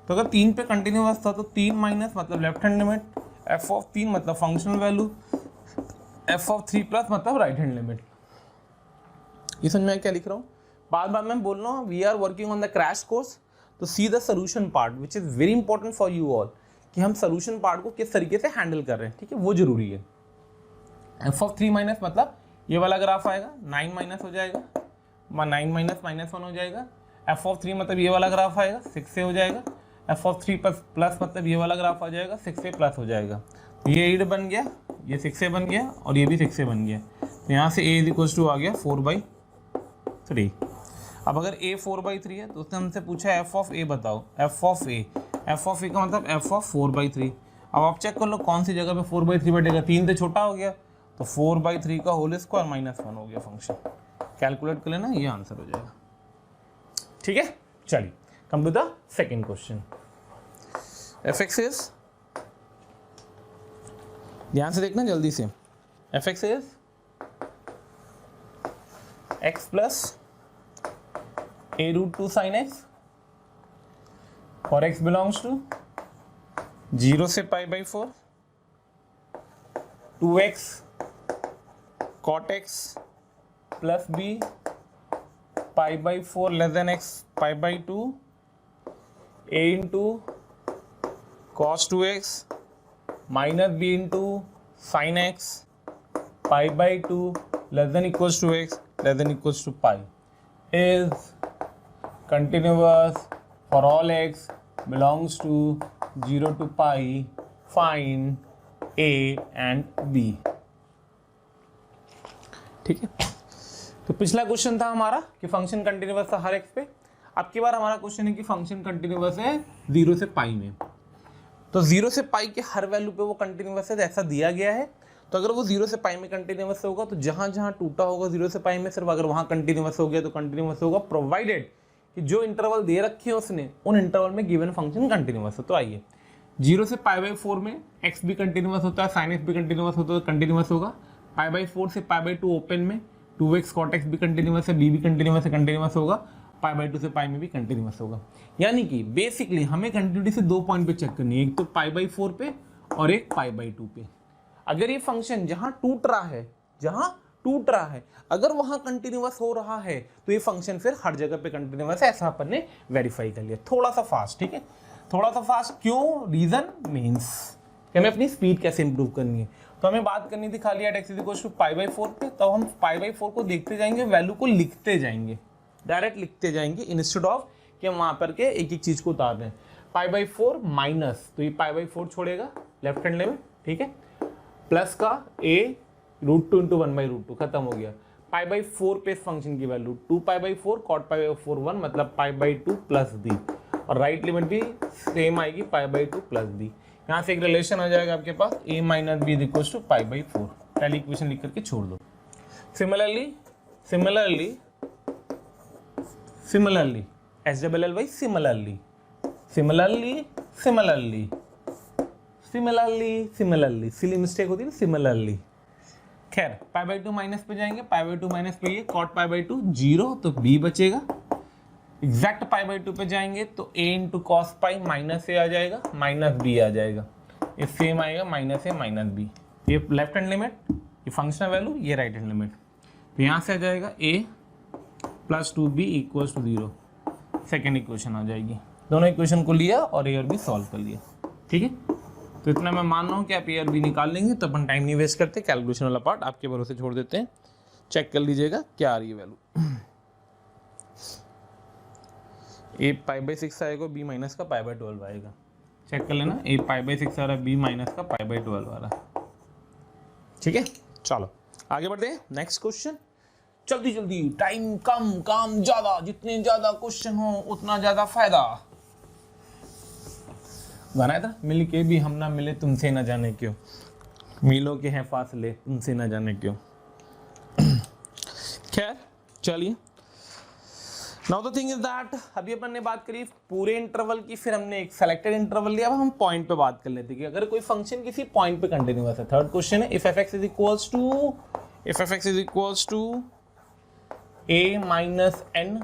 Speaker 1: तो अगर 3 पे कंटिन्यूअस था तो 3 माइनस मतलब left hand limit, f of 3 मतलब functional value, f of 3 plus मतलब right hand limit. ये समझ में क्या लिख रहा हूँ, बार बार मैं बोल रहा हूँ, we are working on the crash course, so see the solution part which is very important for you all, कि हम सोल्यूशन पार्ट को किस तरीके से हैंडल कर रहे हैं। ठीक है, वो जरूरी है। f ऑफ 3 माइनस मतलब ये वाला ग्राफ आएगा, 9 माइनस हो जाएगा, 9 माइनस -1 हो जाएगा। f ऑफ 3 मतलब ये वाला ग्राफ आएगा, 6 से हो जाएगा। f ऑफ 3 प्लस मतलब ये वाला ग्राफ आ जाएगा, 6 से प्लस हो जाएगा। ये 8 बन गया, ये 6 से बन गया और ये भी 6 से बन गया। तो यहाँ से a इज इक्वल्स टू आ गया 4/3। अब अगर a 4/3 है तो उसने हमसे पूछा f ऑफ a बताओ, f ऑफ a का मतलब f ऑफ 4/3। अब आप चेक कर लो कौन सी जगह पे 4/3 बैठेगा, 3 से छोटा हो गया तो 4/3 का होल स्क्वायर -1 हो गया फंक्शन। कैलकुलेट कर लेना, ये आंसर हो जाएगा। ठीक है, चलिए come to the second question. fx is, ध्यान से देखना जल्दी से, fx is x plus a√2 sin x और x बिलोंग्स टू 0 से π/4, 2x cot x plus b π/4 less than x π/2, a into cos 2x minus b into sine x π/2 less than equals to x less than equals to pi is continuous for all x belongs to 0 to pi, find a and b। ठीक है, तो पिछला question था हमारा कि function continuous था हर x पे। अब की बार हमारा क्वेश्चन है कि फंक्शन कंटिन्यूअस है 0 से पाई में। तो 0 से पाई के हर वैल्यू पे वो कंटिन्यूअस है, ऐसा दिया गया है। तो अगर वो 0 से पाई में कंटिन्यूअस होगा तो जहां जहां टूटा होगा 0 से पाई में, सिर्फ अगर वहां कंटिन्यूअस हो गया तो कंटिन्यूअस होगा, प्रोवाइडेड कि जो इंटरवल दे रखे हैं उसने उन इंटरवल में गिवन फंक्शन कंटिन्यूअस है। तो आइए 0 से π/4 में x भी कंटिन्यूअस होता है, sin x भी कंटिन्यूअस होता है, तो कंटिन्यूअस होगा। π/4 से π/2 ओपन में 2x cot x भी कंटिन्यूस है, b भी कंटिन्यूस है, कंटिन्यूस होगा, पाई बाई 2 से पाई में भी कंटिन्यूस होगा। यानी कि बेसिकली हमें कंटिन्यूटी से 2 पॉइंट पे चेक करनी है, एक तो पाई बाई 4 पे और एक पाई बाई 2 पे। अगर ये फंक्शन जहां टूट रहा है अगर वहां कंटिन्यूस हो रहा है तो ये फंक्शन फिर हर जगह पे कंटिन्यूस है, ऐसा अपन ने वेरीफाई कर लिया। थोड़ा सा फास्ट, ठीक है, थोड़ा सा फास्ट क्यों? रीजन मीन्स कि हमें अपनी स्पीड कैसे इंप्रूव करनी है। तो हमें बात करनी थी खाली at x is equal to pi by 4 पे, तो हम पाई बाई 4 को देखते जाएंगे, वैल्यू को लिखते जाएंगे, डायरेक्ट लिखते जाएंगे इंस्टेड ऑफ कि हम वहां पर के एक एक चीज को उतार दें। पाई बाई 4 माइनस, तो ये पाई बाई 4 छोड़ेगा लेफ्ट हैंड में, ठीक है, प्लस का a √2 इंटू 1/√2 खत्म हो गया। पाई बाई 4 पे फंक्शन की value 2 pi by 4 cot pi by 4 1 मतलब पाई बाई 2 प्लस दी, और राइट लिमिट भी सेम आएगी पाई बाई 2 प्लस दी। यहाँ से एक रिलेशन आ जाएगा आपके पास a minus b is equal to pi by 4। पहली इक्वेशन लिख करके छोड़ दो। Similarly SLLY similarly silly mistake होती है ना, सिमिलरली। खैर पाई बाई 2 माइनस पे जाएंगे, पाई बाई 2 माइनस पे ये कॉट पाई बाई 2 0, तो b बचेगा। एग्जैक्ट पाई बाई 2 पे जाएंगे तो a into cos pi minus a आ जाएगा, माइनस b आ जाएगा, ये सेम आएगा माइनस a माइनस b। ये लेफ्ट हैंड लिमिट, ये फंक्शनल वैल्यू, ये राइट हैंड लिमिट, तो यहाँ से आ जाएगा a plus 2b equals to 0। Second equation आ जाएगी। दोनों इक्वेशन को लिया और a और b सॉल्व कर लिया, ठीक है। तो इतना मैं मान रहा हूँ कि आप ए और बी निकाल लेंगे, तो अपन टाइम नहीं वेस्ट करते, कैलकुलेशन वाला पार्ट आपके भरोसे छोड़ देते हैं। चेक कर लीजिएगा क्या आ रही है वैल्यू। ए पाई बाई 6 आएगा, बी माइनस का पाई बाई 12 आएगा। चेक कर लेना, ए पाई बाई 6 आ रहा है, बी माइनस का पाई बाई 12 आ रहा है, ठीक है। चलो आगे बढ़ते हैं, नेक्स्ट क्वेश्चन। जल्दी जल्दी, टाइम कम काम ज्यादा, जितने ज्यादा क्वेश्चन हो उतना ज्यादा फायदा। गाना था, मिल के भी हम ना मिले तुमसे ना जाने क्यों, मिलो के हैं फासले तुमसे ना जाने क्यों। खैर चलिए, now the thing is that अभी अपन ने बात करी पूरे इंटरवल की, फिर हमने एक सेलेक्टेड इंटरवल लिया। अब हम पॉइंट पे बात कर लेते हैं कि अगर कोई फंक्शन किसी पॉइंट पे कंटिन्यूअस है। थर्ड क्वेश्चन है, if f x is equals to a minus n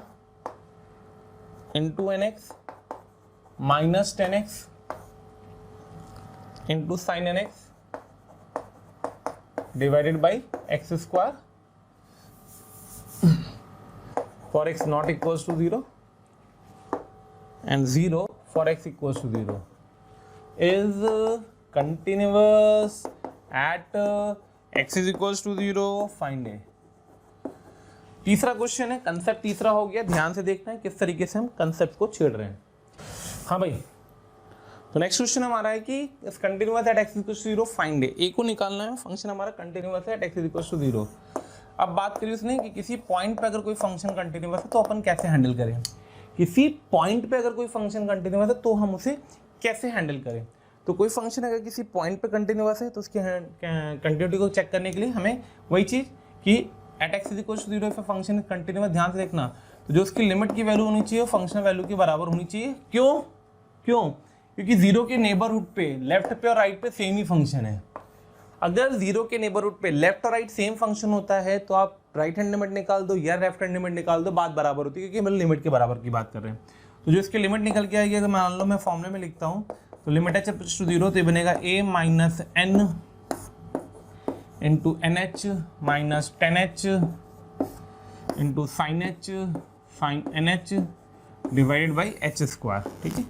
Speaker 1: into n x minus 10x into sin nx divided by x square for x not equals to 0 and 0 for x equals to 0 is continuous at x is equals to 0, find a। तीसरा question है, concept तीसरा हो गया, ध्यान से देखना है किस तरीके से हम कंसेप्ट को छेड़ रहे हैं। हाँ भाई, तो नेक्स्ट क्वेश्चन हमारा है कि continuous at x equals to 0 find A को निकालना है। फंक्शन हमारा कंटिन्यूअस है एट एक्स इक्वल्स टू 0। अब बात करिए उसने कि किसी पॉइंट पे अगर कोई फंक्शन कंटिन्यूअस है तो अपन कैसे हैंडल करें। किसी पॉइंट पे अगर कोई फंक्शन कंटिन्यूअस है तो हम उसे कैसे हैंडल करें। तो कोई फंक्शन अगर किसी पॉइंट पे कंटिन्यूअस है तो उसकी कंटिन्यूटी को चेक करने के लिए हमें वही चीज़ कि at x equals to 0 if function continuous, ध्यान से देखना, तो जो उसकी लिमिट की वैल्यू होनी चाहिए फंक्शन वैल्यू के बराबर होनी चाहिए। क्यों? क्योंकि 0 के नेबरहुड पे लेफ्ट पे और राइट पे सेम ही फंक्शन है। अगर 0 के नेबरहुड पे लेफ्ट और राइट सेम फंक्शन होता है तो आप राइट हैंड लिमिट निकाल दो या लेफ्ट हैंड लिमिट निकाल दो, बात बराबर होती है, क्योंकि हम लिमिट के बराबर की बात कर रहे हैं। तो जो इसकी लिमिट निकल के आएगी, अगर मान लो मैं फॉर्मूले में लिखता हूँ तो लिमिट एच टू 0, तो ये बनेगा a minus n into n h minus 10h into sine N h divided by h square, ठीक है।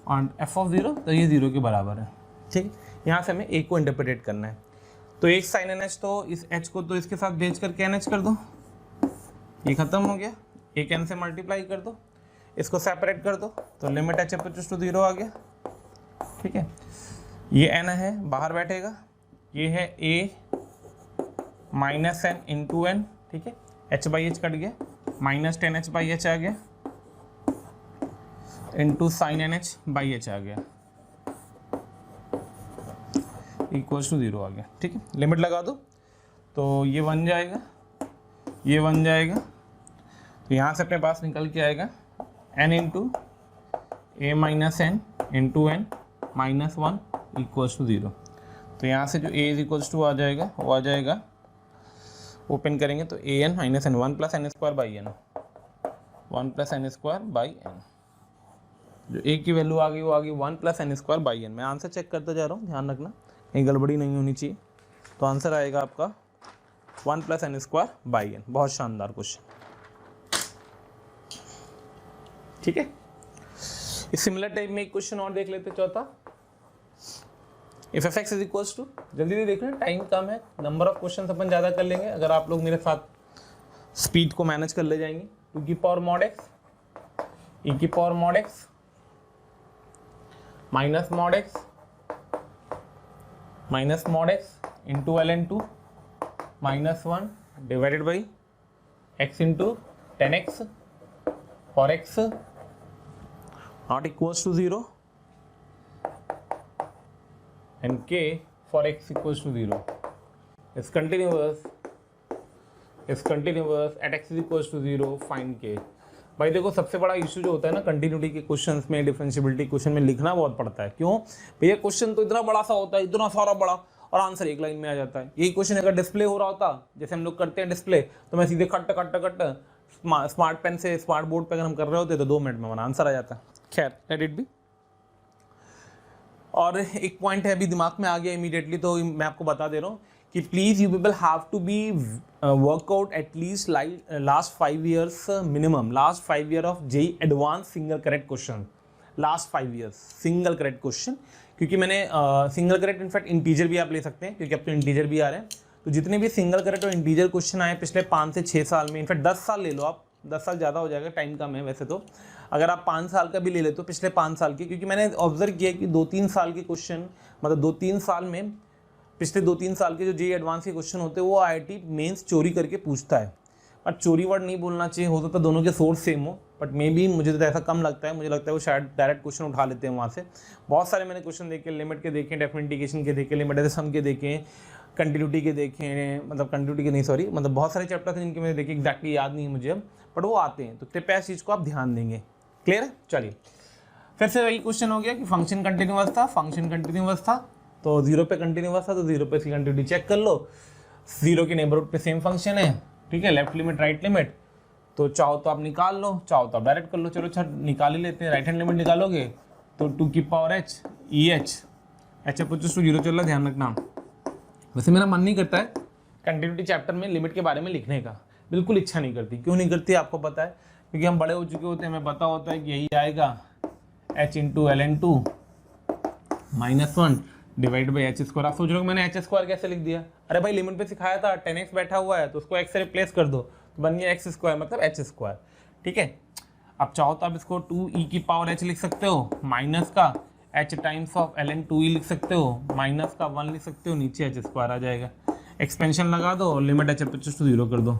Speaker 1: और एफ ऑफ 0 तो ये 0 के बराबर है, ठीक है। यहाँ से हमें a को इंटरप्रेट करना है। तो एक साइन एन एच, तो इस h को तो इसके साथ भेज करके एन एच कर दो, ये खत्म हो गया। एक n से मल्टीप्लाई कर दो, इसको सेपरेट कर दो, तो लिमिट एच टू 0 आ गया, ठीक है। ये n है बाहर बैठेगा, ये है a minus n into N, ठीक है। h बाई एच कट गया, माइनस 10h बाई एच आ गया into sine N H by H आ गया, इक्वल्स टू 0 आ गया, ठीक है। लिमिट लगा दो तो ये बन जाएगा, ये बन जाएगा। तो यहाँ से अपने पास निकल के आएगा n into A minus N into N minus 1 equals to 0। तो यहाँ से जो a इज इक्वल्स टू आ जाएगा वो आ जाएगा ओपन करेंगे तो A N minus N, 1 plus N square by N, 1 plus N square by N. जो ए की वैल्यू आ गई वो आ गई 1 plus N square by n. मैं आंसर चेक करता जा रहा हूँ, ध्यान रखना कहीं गड़बड़ी नहीं होनी चाहिए। तो आंसर आएगा आपका 1 plus N square by n. बहुत शानदार क्वेश्चन, ठीक है। इस सिमिलर टाइप में एक क्वेश्चन और देख लेते, चौथा। If f x is equals to, जल्दी से देख लें, टाइम कम है, नंबर ऑफ क्वेश्चन अपन ज़्यादा कर लेंगे अगर आप लोग मेरे साथ स्पीड को मैनेज कर ले जाएंगे। टू की पावर मॉड एक्स ई की power mod x minus mod x into L n two minus 1 divided by x into 10x for x not equals to 0 and k for x equals to 0 is continuous at x is equals to 0 find k। भाई देखो, सबसे बड़ा issue जो होता है ना continuity के questions में, डिफरेंशिएबिलिटी क्वेश्चन में लिखना बहुत पड़ता है। क्यों भैया? क्वेश्चन तो इतना बड़ा सा होता है, इतना सारा बड़ा, और आंसर एक लाइन में आ जाता है। यही क्वेश्चन अगर डिस्प्ले हो रहा होता, जैसे हम लोग करते हैं डिस्प्ले, तो मैं सीधे खट स्मार्ट पेन से स्मार्ट बोर्ड पे अगर हम कर रहे होते तो 2 मिनट में हमारा आंसर आ जाता। खैर, लेट इट बी। और एक पॉइंट है अभी दिमाग में आ गया इमीडिएटली, तो मैं आपको बता दे रहा हूँ कि please you people have to be workout at least last 5 years minimum, last 5 year of JEE advance single correct question, last 5 years single correct question. क्योंकि मैंने सिंगल करेक्ट इनफैक्ट इंटीजर भी आप ले सकते हैं, क्योंकि अब तो इंटीजर भी आ रहे हैं। तो जितने भी सिंगल करेक्ट और इंटीजर क्वेश्चन आए पिछले 5 से 6 साल में, इनफैक्ट 10 साल ले लो आप, 10 साल ज़्यादा हो जाएगा, टाइम कम है वैसे तो। अगर आप 5 साल का भी ले लेते हो, पिछले 5 साल के, क्योंकि मैंने ऑब्जर्व किया कि 2-3 साल के क्वेश्चन, मतलब 2-3 साल में, पिछले 2-3 साल के जो जेईई एडवांस के क्वेश्चन होते हैं वो आईआईटी मेंस चोरी करके पूछता है। और चोरी वर्ड नहीं बोलना चाहिए, हो सकता है दोनों के सोर्स सेम हो, बट मे बी मुझे तो ऐसा कम लगता है, मुझे लगता है वो शायद डायरेक्ट क्वेश्चन उठा लेते हैं वहाँ से। बहुत सारे मैंने क्वेश्चन देखे, लिमिट के देखे, डेफिनेटिकेशन के देखे, लिमिट सम के देखे, कंटिन्यूटी के देखे, मतलब कंटिन्यूटी के नहीं सॉरी, मतलब बहुत सारे चैप्टर थे जिनके मैंने देखे, एग्जैक्टली याद नहीं है मुझे अब, बट वो आते हैं। तो कृपया इस चीज़ को आप ध्यान देंगे। क्लियर है? चलिए, फिर से वही क्वेश्चन हो गया कि फंक्शन कंटिन्यूअस था, तो 0 पे कंटिन्यूअस था, तो 0 पे इसकी कंटिन्यूटी चेक कर लो। 0 के नेबरहुड पे सेम फंक्शन है, ठीक है, लेफ्ट लिमिट राइट लिमिट, तो चाहो तो आप निकाल लो, चाहो तो आप डायरेक्ट कर लो। चलो अच्छा, निकाल ही लेते हैं। राइट हैंड लिमिट निकालोगे तो 2 की power h e h opposite to 0 चल रहा है, ध्यान रखना। वैसे मेरा मन नहीं करता है कंटिन्यूटी चैप्टर में लिमिट के बारे में लिखने का, बिल्कुल इच्छा नहीं करती। क्यों नहीं करती आपको पता है? क्योंकि हम बड़े हो चुके होते हैं, हमें पता होता है कि यही आएगा h into L n two minus 1 divide by h square. आप सोच रहे हो मैंने एच स्क्वायर कैसे लिख दिया? अरे भाई, लिमिट पे सिखाया था 10x बैठा हुआ है, तो उसको x से रिप्लेस कर दो, तो बन गया एक्स स्क्वायर मतलब एच स्क्वायर, ठीक है। अब चाहो तो आप इसको 2e की पावर h लिख सकते हो, माइनस का h times of l n 2e लिख सकते हो, माइनस का 1 लिख सकते हो, नीचे एच स्क्वायर आ जाएगा। एक्सपेंशन लगा दो और लिमिट h अपोजिट टू 0 कर दो,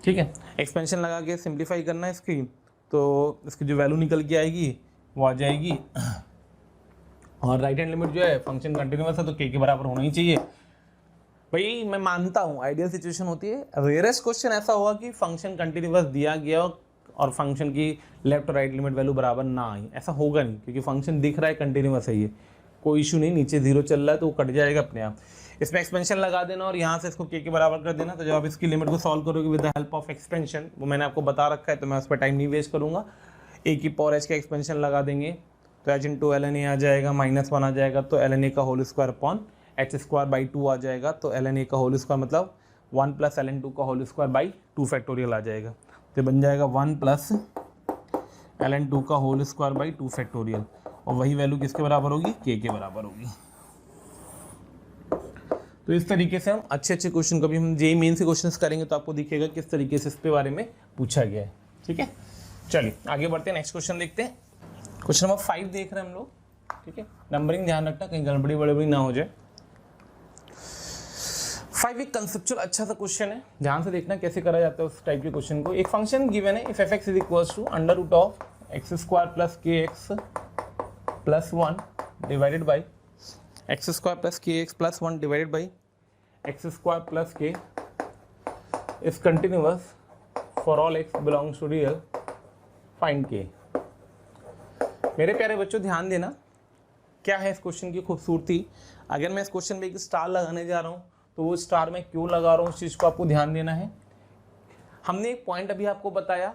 Speaker 1: ठीक है। एक्सपेंशन लगा के सिंप्लीफाई करना है इसकी, तो इसकी जो वैल्यू निकल के आएगी वो आ जाएगी। और राइट हैंड लिमिट जो है, फंक्शन कंटिन्यूअस है तो k के बराबर होना ही चाहिए। भाई मैं मानता हूँ आइडियल सिचुएशन होती है, रेयरेस्ट क्वेश्चन ऐसा होगा कि फंक्शन कंटिन्यूअस दिया गया और फंक्शन की लेफ्ट और राइट लिमिट वैल्यू बराबर ना आई, ऐसा होगा नहीं, क्योंकि फंक्शन दिख रहा है कंटिन्यूअस है, ये कोई इशू नहीं, नीचे 0 चल रहा है तो वो कट जाएगा अपने आप। इसमें एक्सपेंशन लगा देना और यहाँ से इसको k के बराबर कर देना। तो जब आप इसकी लिमिट को सॉल्व करोगे with the help of expansion, वो मैंने आपको बता रखा है, तो मैं उस पर टाइम नहीं वेस्ट करूँगा। a की पावर h का एक्सपेंशन लगा देंगे तो h into L N A आ जाएगा, माइनस 1 आ जाएगा, तो एल एन ए का whole square upon h square by 2 आ जाएगा, तो एल एन ए का होल स्क्वायर मतलब 1 प्लस एल एन 2 का होल स्क्वायर बाई 2 फैक्टोरियल आ जाएगा। तो बन जाएगा 1 प्लस एल एन 2 का होल स्क्वायर बाई 2 फैक्टोरियल, और वही वैल्यू किसके बराबर होगी? k के बराबर होगी। तो इस तरीके से हम अच्छे क्वेश्चन, कभी हम जेईई मेन से क्वेश्चंस करेंगे तो आपको दिखेगा किस तरीके से इस पे बारे में पूछा गया है, ठीक है। चलिए आगे बढ़ते हैं, नेक्स्ट क्वेश्चन देखते हैं। क्वेश्चन नंबर 5 देख रहे हैं हम लोग, ठीक है। नंबरिंग ध्यान रखना, कहीं गड़बड़ी ना हो जाए। 5 एक कंसेप्चुअल अच्छा सा क्वेश्चन है, ध्यान से देखना कैसे करा जाता है उस टाइप के क्वेश्चन को। एक फंक्शन गिवन है, if f x is equals to under root of x square plus के x plus 1 divided by x square plus के x plus 1 divided by x square plus K is continuous for all x belongs to real, find K. मेरे प्यारे बच्चों ध्यान देना, क्या है इस क्वेश्चन की खूबसूरती। अगर मैं इस क्वेश्चन में एक स्टार लगाने जा रहा हूँ तो वो स्टार में क्यों लगा रहा हूँ, उस चीज़ को आपको ध्यान देना है। हमने एक पॉइंट अभी आपको बताया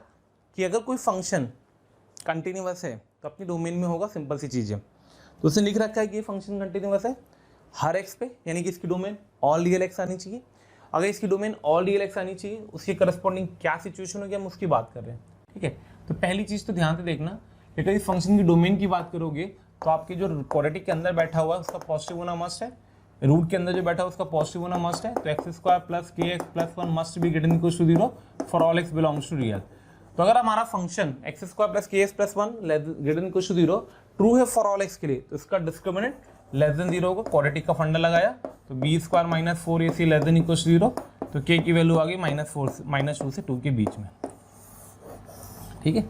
Speaker 1: कि अगर कोई फंक्शन कंटिन्यूअस है तो अपनी डोमेन में होगा, सिंपल सी चीज़ है। तो उसने लिख रखा है कि ये फंक्शन कंटिन्यूअस है हर एक्स पे, यानी कि इसकी डोमेन ऑल रियल एक्स आनी चाहिए। अगर इसकी डोमेन ऑल रियल एक्स आनी चाहिए, उसके करस्पॉन्डिंग क्या सिचुएशन होगी हम उसकी बात कर रहे हैं, ठीक है। तो पहली चीज़ तो ध्यान से देखना, अगर इस फंक्शन की डोमेन की बात करोगे तो आपके जो क्वाड्रेटिक के अंदर बैठा हुआ है उसका पॉजिटिव होना मस्ट है, रूट के अंदर जो बैठा है उसका पॉजिटिव होना मस्ट है। तो एक्स स्क्वायर प्लस के x plus one must be greater than equal to 0 for all x belongs to real. तो अगर हमारा फंक्शन एक्स स्क्वायर प्लस के x plus one greater than equal to 0 true है for all x के लिए, तो इसका डिस्क्रिमिनेंट लेस देन 0 होगा। क्वाड्रेटिक का फंडा लगाया तो b square minus 4ac less than equal to 0, तो के की वैल्यू आ गई -2 से 2 के बीच में, ठीक है।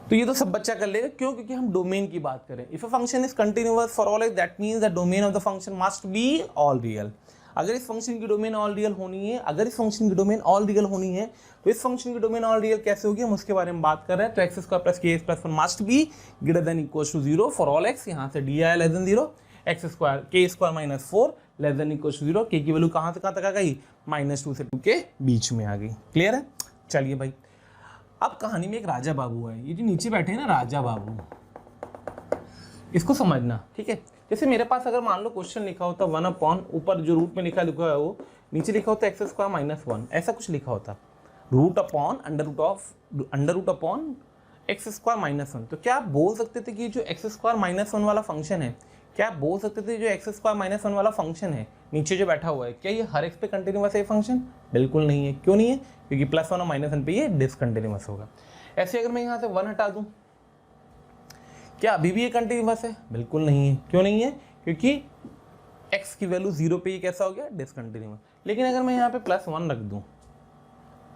Speaker 1: तो ये तो सब बच्चा कर लेगा, क्यों? क्योंकि हम डोमेन की बात करें। If a function is continuous for all x that means the domain of the function must be all real. अगर इस फंक्शन की डोमेन ऑल रियल होनी है, अगर इस फंक्शन की डोमेन ऑल रियल होनी है, तो इस फंक्शन की डोमेन ऑल रियल कैसे होगी हम उसके बारे में बात कर रहे हैं। तो एक्स स्क्वायर प्लस के x plus one must be greater than equal to 0 for all x. यहाँ से डी आया less than 0, x square k square minus 4 less than equal to 0, k की वैल्यू कहाँ से कहाँ तक आ गई, -2 से 2 के बीच में आ गई। क्लियर है? चलिए भाई, अब कहानी में एक राजा बाबू है, ये जो नीचे बैठे हैं ना राजा बाबू, इसको समझना, ठीक है। जैसे मेरे पास अगर मान लो क्वेश्चन लिखा होता 1 अपॉन, ऊपर जो रूट में लिखा है वो, नीचे लिखा होता एक्स स्क्वायर माइनस 1, ऐसा कुछ लिखा होता, root upon under root upon x square minus 1। तो क्या आप बोल सकते थे कि जो एक्स स्क्वायर माइनस 1 वाला फंक्शन है, क्या आप बोल सकते थे जो एक्स स्क्वायर माइनस 1 वाला फंक्शन है नीचे जो बैठा हुआ है, क्या ये हर एक्स पे कंटिन्यूअस है फंक्शन? बिल्कुल नहीं है। क्यों नहीं है? क्योंकि +1 और -1 पे ये डिसकंटिन्यूअस होगा। ऐसे अगर मैं यहाँ से 1 हटा दूँ, क्या अभी भी ये कंटिन्यूअस है? बिल्कुल नहीं है। क्यों नहीं है? क्योंकि x की वैल्यू 0 पे ये कैसा हो गया, डिसकंटिन्यूअस। लेकिन अगर मैं यहाँ पे +1 रख दूँ,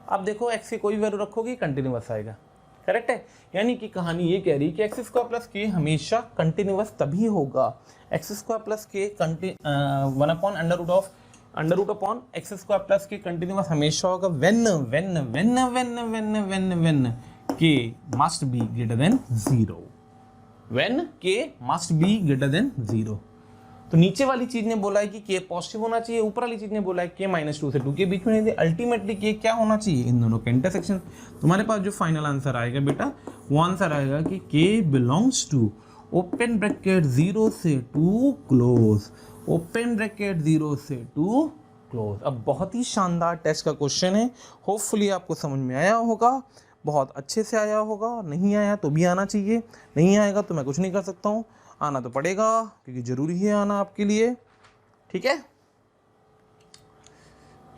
Speaker 1: अब देखो x की कोई वैल्यू रखोगे कंटिन्यूअस आएगा, करेक्ट है। यानी कि कहानी ये कह रही है कि एक्स स्क्वायर प्लस के हमेशा कंटिन्यूअस तभी होगा, x square plus k 1 upon under root upon x square plus k continuous हमेशा होगा when k must be greater than 0, when k must be greater than 0। तो नीचे वाली चीज ने बोला है कि के पॉजिटिव होना चाहिए, ऊपर वाली चीज ने बोला है के -2 से 2 के बीच में नहीं दे। अल्टीमेटली के क्या होना चाहिए, इन दोनों का इंटरसेक्शन। तुम्हारे पास जो फाइनल आंसर आएगा बेटा, वो आंसर आएगा कि के बिलोंग्स टू ओपन ब्रैकेट 0 से 2 क्लोज, ओपन ब्रैकेट 0 से 2 क्लोज। अब बहुत ही शानदार टेस्ट का क्वेश्चन है, होपफुली आपको समझ में आया होगा, बहुत अच्छे से आया होगा, और नहीं आया तो भी आना चाहिए, नहीं आएगा तो मैं कुछ नहीं कर सकता हूँ, आना तो पड़ेगा क्योंकि जरूरी है आना आपके लिए, ठीक है।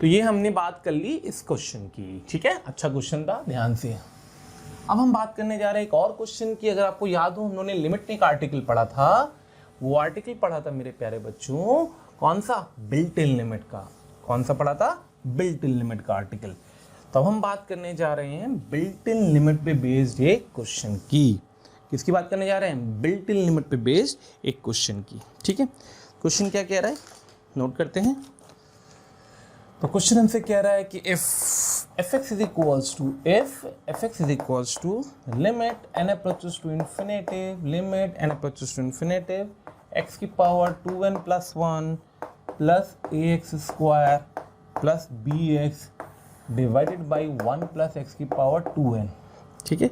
Speaker 1: तो ये हमने बात कर ली इस क्वेश्चन की, ठीक है। अच्छा क्वेश्चन था, ध्यान से। अब हम बात करने जा रहे हैं एक और क्वेश्चन की। अगर आपको याद हो, हम लोगों ने लिमिट में एक आर्टिकल पढ़ा था, वो आर्टिकल पढ़ा था मेरे प्यारे बच्चों, कौन सा, बिल्ट इन लिमिट का। कौन सा पढ़ा था, बिल्ट इन लिमिट का आर्टिकल। तो हम बात करने जा रहे हैं बिल्ट इन लिमिट पे बेस्ड एक क्वेश्चन की। किसकी बात करने जा रहे हैं, बिल्ट इन लिमिट पे बेस्ड एक क्वेश्चन की, ठीक है। क्वेश्चन क्या कह रहा है, नोट करते हैं। तो क्वेश्चन हमसे कह रहा है कि if f(x) is equals to limit n approaches to infinitive, limit n approaches to infinitive x की power 2n plus 1 plus ax square plus bx divided by 1 plus x की पावर 2n, ठीक है।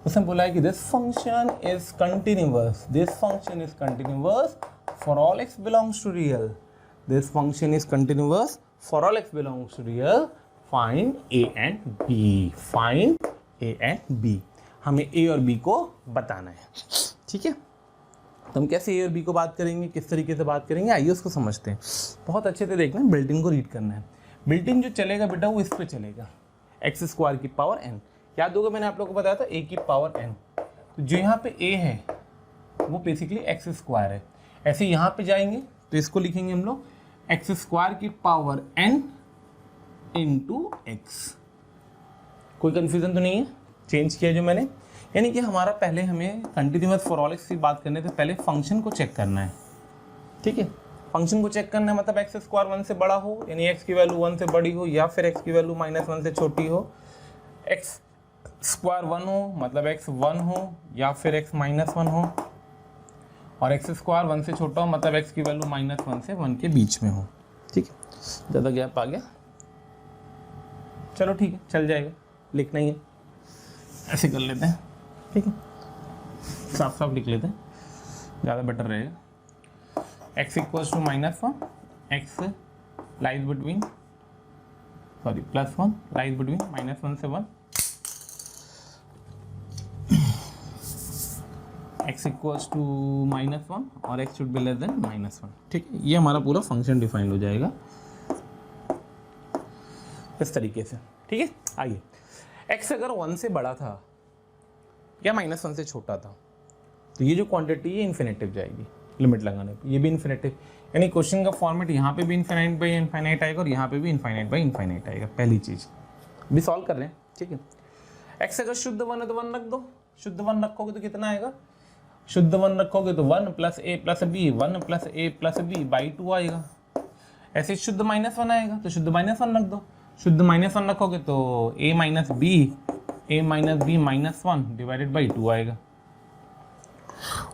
Speaker 1: उसने बोला है कि this function is continuous, this function is continuous for all x belongs to real, this function is continuous for all x belongs to real, find a and b, find a and b। हमें a और b को बताना है, ठीक है। तो हम कैसे a और b को बात करेंगे, किस तरीके से बात करेंगे, आइए उसको समझते हैं। बहुत अच्छे से देखना, बिल्डिंग को रीड करना है। बिल्डिंग जो चलेगा बेटा वो इस पे चलेगा, एक्स स्क्वायर की पावर n। याद होगा मैंने आप लोगों को बताया था a की पावर n। तो जो यहाँ पे a है वो बेसिकली एक्स स्क्वायर है। ऐसे यहाँ पे जाएंगे तो इसको लिखेंगे हम लोग एक्स स्क्वायर की पावर n इंटू एक्स। कोई कंफ्यूजन तो नहीं है, चेंज किया जो मैंने। यानी कि हमारा पहले हमें कंटिन्यूअस फॉर ऑल एक्स की बात करने से पहले फंक्शन को चेक करना है, ठीक है। फंक्शन को चेक करना है मतलब एक्स स्क्वायर 1 से बड़ा हो, यानी एक्स की वैल्यू 1 से बड़ी हो, या फिर एक्स की वैल्यू -1 से छोटी हो। एक्स स्क्वायर 1 हो मतलब एक्स 1 हो, या फिर एक्स -1 हो, और एक्स स्क्वायर 1 से छोटा हो मतलब एक्स की वैल्यू -1 से 1 के बीच में हो, ठीक है। ज़्यादा गैप आ गया, चलो ठीक है, चल जाएगा, लिखना ही है, ऐसे कर लेते हैं, ठीक है, साफ साफ लिख लेते हैं, ज़्यादा बेटर रहेगा। x equals to -1, x lies between +1 lies between -1 से 1, x इक्वल्स टू -1 और x should be less than -1, ठीक है। ये हमारा पूरा फंक्शन डिफाइंड हो जाएगा इस तरीके से, ठीक है। आइए, x अगर 1 से बड़ा था या -1 से छोटा था तो ये जो क्वांटिटी है इन्फिनेटिव जाएगी लिमिट लगाने पे, ये भी इन्फिनेटिव, यानी क्वेश्चन का फॉर्मेट यहाँ पे भी इन्फिनाइट बाई इन्फाइनाइट आएगा और यहाँ पे भी इन्फाइनाइट बाई इन्फाइनाइट आएगा। पहली चीज़ भी सॉल्व कर रहे हैं, ठीक है। x अगर शुद्ध 1 है तो 1 रख दो, शुद्ध 1 रखोगे तो कितना आएगा, शुद्ध 1 रखोगे तो 1 + a + b, 1 + a + b by 2 आएगा। ऐसे शुद्ध -1 आएगा तो शुद्ध -1 रख दो, शुद्ध -1 रखोगे तो a - b -1 डिवाइडेड बाई 2 आएगा।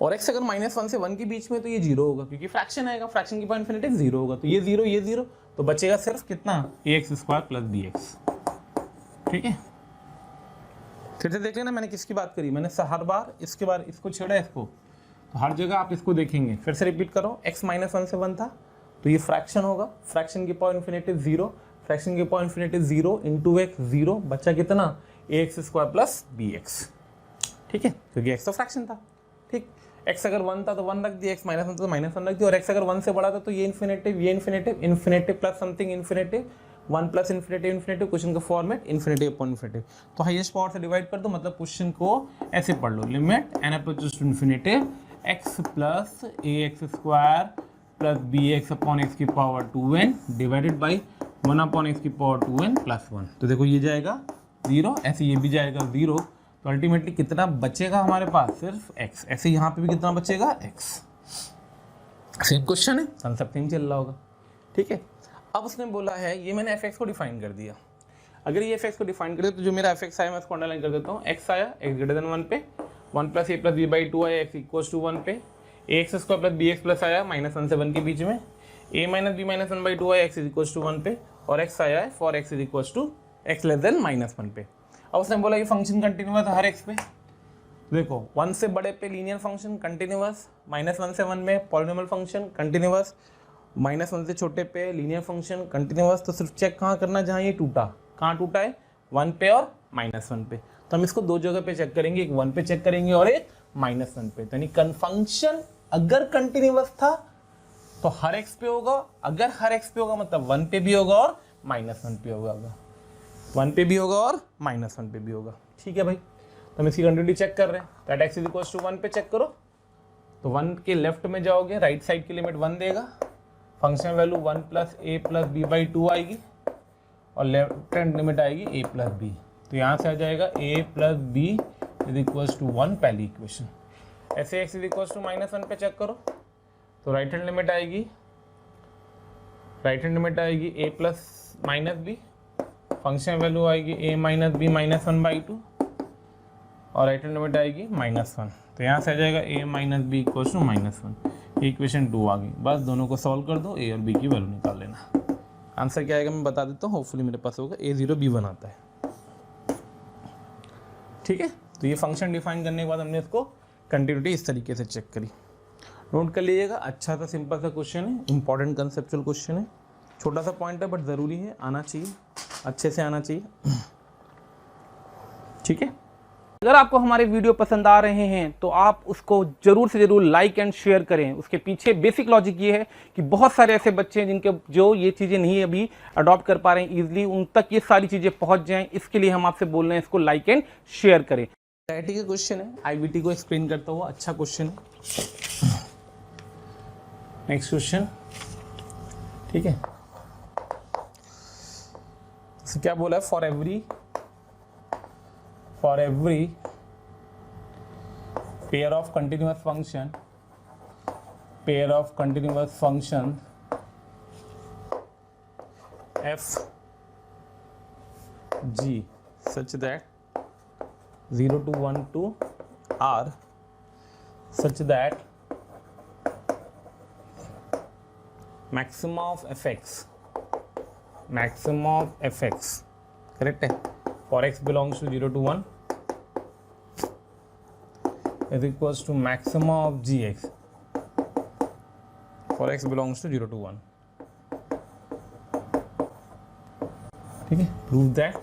Speaker 1: और x अगर -1 से 1 के बीच में तो ये 0 होगा, क्योंकि फ्रैक्शन आएगा, फ्रैक्शन की पावर इन्फिनिटी 0 होगा, तो ये 0 तो बचेगा सिर्फ कितना, ax² + bx, ठीक है। फिर से देख लेना मैंने किसकी बात करी, मैंने हर बार इसके बार इसको छेड़ा, इसको तो हर जगह आप इसको देखेंगे। फिर से रिपीट करो, x -1 से 1 था तो ये फ्रैक्शन होगा, फ्रैक्शन की पावर इन्फिनिटी 0, फ्रैक्शन की पावर इन्फिनिटी 0 × x 0, बच्चा कितना, ax² + bx, ठीक है, क्योंकि x तो फ्रैक्शन था, ठीक। x अगर 1 था तो 1 रख दिया, x -1 था तो -1 रख दिया, और x अगर 1 से बड़ा था तो ये इन्फिनेटिव, ये infinitive plus something infinitive, 1 + infinitive, question का फॉर्मेट इन्फिनेटिव अपॉन इन्फिनेटिव, तो हाईएस्ट पावर से डिवाइड कर दो, मतलब क्वेश्चन को ऐसे पढ़ लो, limit n approaches to infinitive x + ax² + bx upon x की power 2n divided by 1 upon x की पावर 2n + 1, तो देखो ये जाएगा 0, ऐसे ये भी जाएगा 0, तो अल्टीमेटली कितना बचेगा हमारे पास, सिर्फ x। ऐसे यहाँ पे भी कितना बचेगा, x। सेम क्वेश्चन है, कंसेप्ट सेम चल रहा होगा, ठीक है। अब उसने बोला है, ये मैंने fx को डिफाइन कर दिया, अगर ये fx को डिफाइन कर दिया तो जो मेरा fx आया मैं उसको अंडरलाइन कर देता हूँ, x आया x > 1 पे, 1 + a + b बाई 2 आया, x इक्वल्स टू 1 पे, ax² + bx प्लस आया -1 से 1 के बीच में, a - b - 1 बाई 2 आया, x इक्वल्स टू 1 पे, और x आया है for x equals to x less than -1 पे। अब उसने बोला ये फंक्शन कंटिन्यूअस है हर x पे, देखो 1 से बड़े पे लीनियर फंक्शन कंटिन्यूअस, -1 से 1 में पॉलिनोमियल फंक्शन कंटिन्यूअस, -1 से छोटे पे लीनियर फंक्शन कंटिन्यूअस, तो सिर्फ चेक कहाँ करना जहाँ ये टूटा, कहाँ टूटा है, 1 पे और -1 पे, तो हम इसको दो जगह पे चेक करेंगे, एक 1 पे चेक करेंगे और एक -1 पे, तो यानी फंक्शन अगर कंटिन्यूअस था तो हर x पे होगा, अगर हर x पे होगा मतलब 1 पे भी होगा और -1 पे होगा, 1 पे भी होगा और -1 पे भी होगा, ठीक है भाई। तो हम इसकी कंटिन्यूटी चेक कर रहे हैं, दैट x इक्वल्स टू 1 पे चेक करो, तो 1 के लेफ्ट में जाओगे, राइट साइड की लिमिट 1 देगा, function value 1 + a + b by 2 आएगी, और लेफ्ट हैंड लिमिट आएगी a + b, तो यहाँ से आ जाएगा a + b इक्वल्स टू 1, पहली इक्वेशन। ऐसे x इक्वल्स टू -1 पे चेक करो, तो राइट हैंड लिमिट आएगी a + -b, फंक्शन वैल्यू आएगी a - b - 1 बाई 2, और राइट हैंड लिमिट आएगी -1, तो यहाँ से आ जाएगा a - b equals to -1, equation 2 आ गई। बस दोनों को सॉल्व कर दो, a और b की वैल्यू निकाल लेना। आंसर क्या आएगा मैं बता देता हूँ, होपफुली मेरे पास होगा, a0 b1 आता है, ठीक है। तो ये फंक्शन डिफाइन करने के बाद हमने इसको कंटिन्यूटी इस तरीके से चेक करी, नोट कर लीजिएगा। अच्छा सा सिंपल सा क्वेश्चन है, इंपॉर्टेंट कंसेप्चुअल क्वेश्चन है, छोटा सा पॉइंट है बट ज़रूरी है, आना चाहिए, अच्छे से आना चाहिए, ठीक है।
Speaker 2: अगर आपको हमारे वीडियो पसंद आ रहे हैं तो आप उसको जरूर से जरूर लाइक एंड शेयर करें। उसके पीछे बेसिक लॉजिक ये है कि बहुत सारे ऐसे बच्चे हैं जिनके जो ये चीज़ें नहीं अभी अडॉप्ट कर पा रहे हैं इजीली, उन तक ये सारी चीज़ें पहुंच जाएं, इसके लिए हम आपसे बोल रहे हैं इसको लाइक एंड शेयर करें।
Speaker 1: आईआईटी का क्वेश्चन है, आईबीटी को एक्सप्लेन करता हुआ अच्छा क्वेश्चन है। नेक्स्ट क्वेश्चन, ठीक है। तो क्या बोला है, for every pair of continuous function f g such that 0 to 1 to r such that maxima of fx maximum of f x, correct है, for x belongs to 0 to 1 is equals to maximum of g x for x belongs to 0 to 1. ठीक है, prove that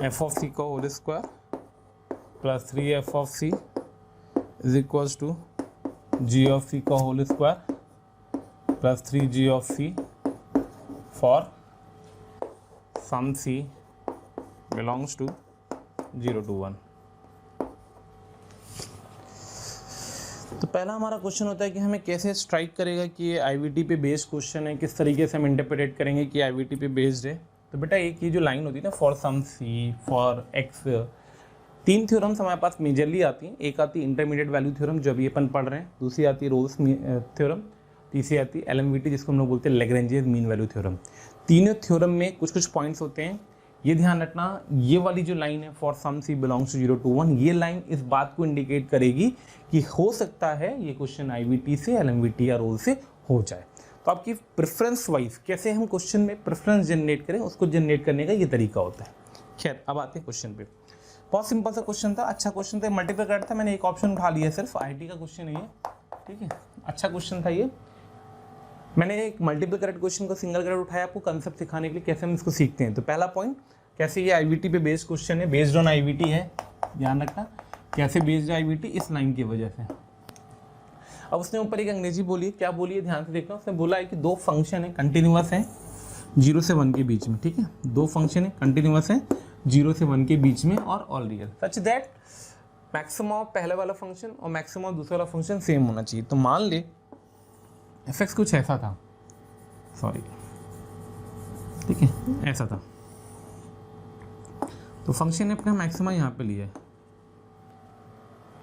Speaker 1: f of c का whole square plus 3f of c is equals to g of c का whole square plus 3g of c for some c belongs to 0 to 1. तो पहला हमारा question होता है कि हमें कैसे स्ट्राइक करेगा कि ये आईवीटी पे बेस्ड क्वेश्चन है, किस तरीके से हम इंटरप्रेट करेंगे कि आईवीटी पे बेस्ड है. तो बेटा एक ये जो लाइन होती है ना, for some c for x, 3 theorems हमारे पास मेजरली आती हैं. एक आती है इंटरमीडिएट वैल्यू थ्योरम जो अभी अपन पढ़ रहे हैं, दूसरी आती है रोल्स थ्योरम, तीसरी आती है एलएमवीटी जिसको हम लोग बोलते हैं लैग्रेंजियन मीन वैल्यू थ्योरम. तीनों थ्योरम में कुछ कुछ पॉइंट्स होते हैं. ये ध्यान रखना, ये वाली जो लाइन है for some c belongs to 0 to 1, ये लाइन इस बात को इंडिकेट करेगी कि हो सकता है ये क्वेश्चन आईवीटी से, एलएमवीटी या रोल से हो जाए. तो आपकी प्रेफरेंस वाइज कैसे हम क्वेश्चन में प्रेफरेंस जनरेट करें, उसको जनरेट करने का ये तरीका होता है. खैर अब आते हैं क्वेश्चन पे. बहुत सिंपल सा क्वेश्चन था, अच्छा क्वेश्चन था, मल्टीपल करेक्ट था. मैंने एक ऑप्शन उठा लिया सिर्फ, आईटी का क्वेश्चन है ये. ठीक है, अच्छा क्वेश्चन था ये. मैंने एक मल्टीपल करेक्ट क्वेश्चन को सिंगल करेक्ट उठाया आपको कंसेप्ट सिखाने के लिए, कैसे हम इसको सीखते हैं. तो पहला पॉइंट, कैसे ये आईवीटी पे बेस्ड क्वेश्चन है, बेस्ड ऑन आईवीटी है, ध्यान रखना कैसे बेस्ड आईवीटी, इस लाइन की वजह से. अब उसने ऊपर एक अंग्रेजी बोली है, क्या बोली है ध्यान से देखना. उसने बोला है कि 2 फंक्शन है कंटिन्यूअस है 0 से 1 के बीच में. ठीक है, 2 फंक्शन है कंटिन्यूअस है 0 से 1 के बीच में और all real, such that maximum of पहले वाला फंक्शन और मैक्सिमम ऑफ दूसरा वाला फंक्शन सेम होना चाहिए. तो मान ले एफ एक्स कुछ ऐसा था, सॉरी, ठीक है ऐसा था. तो फंक्शन ने अपना मैक्सिमा यहाँ पे लिया है.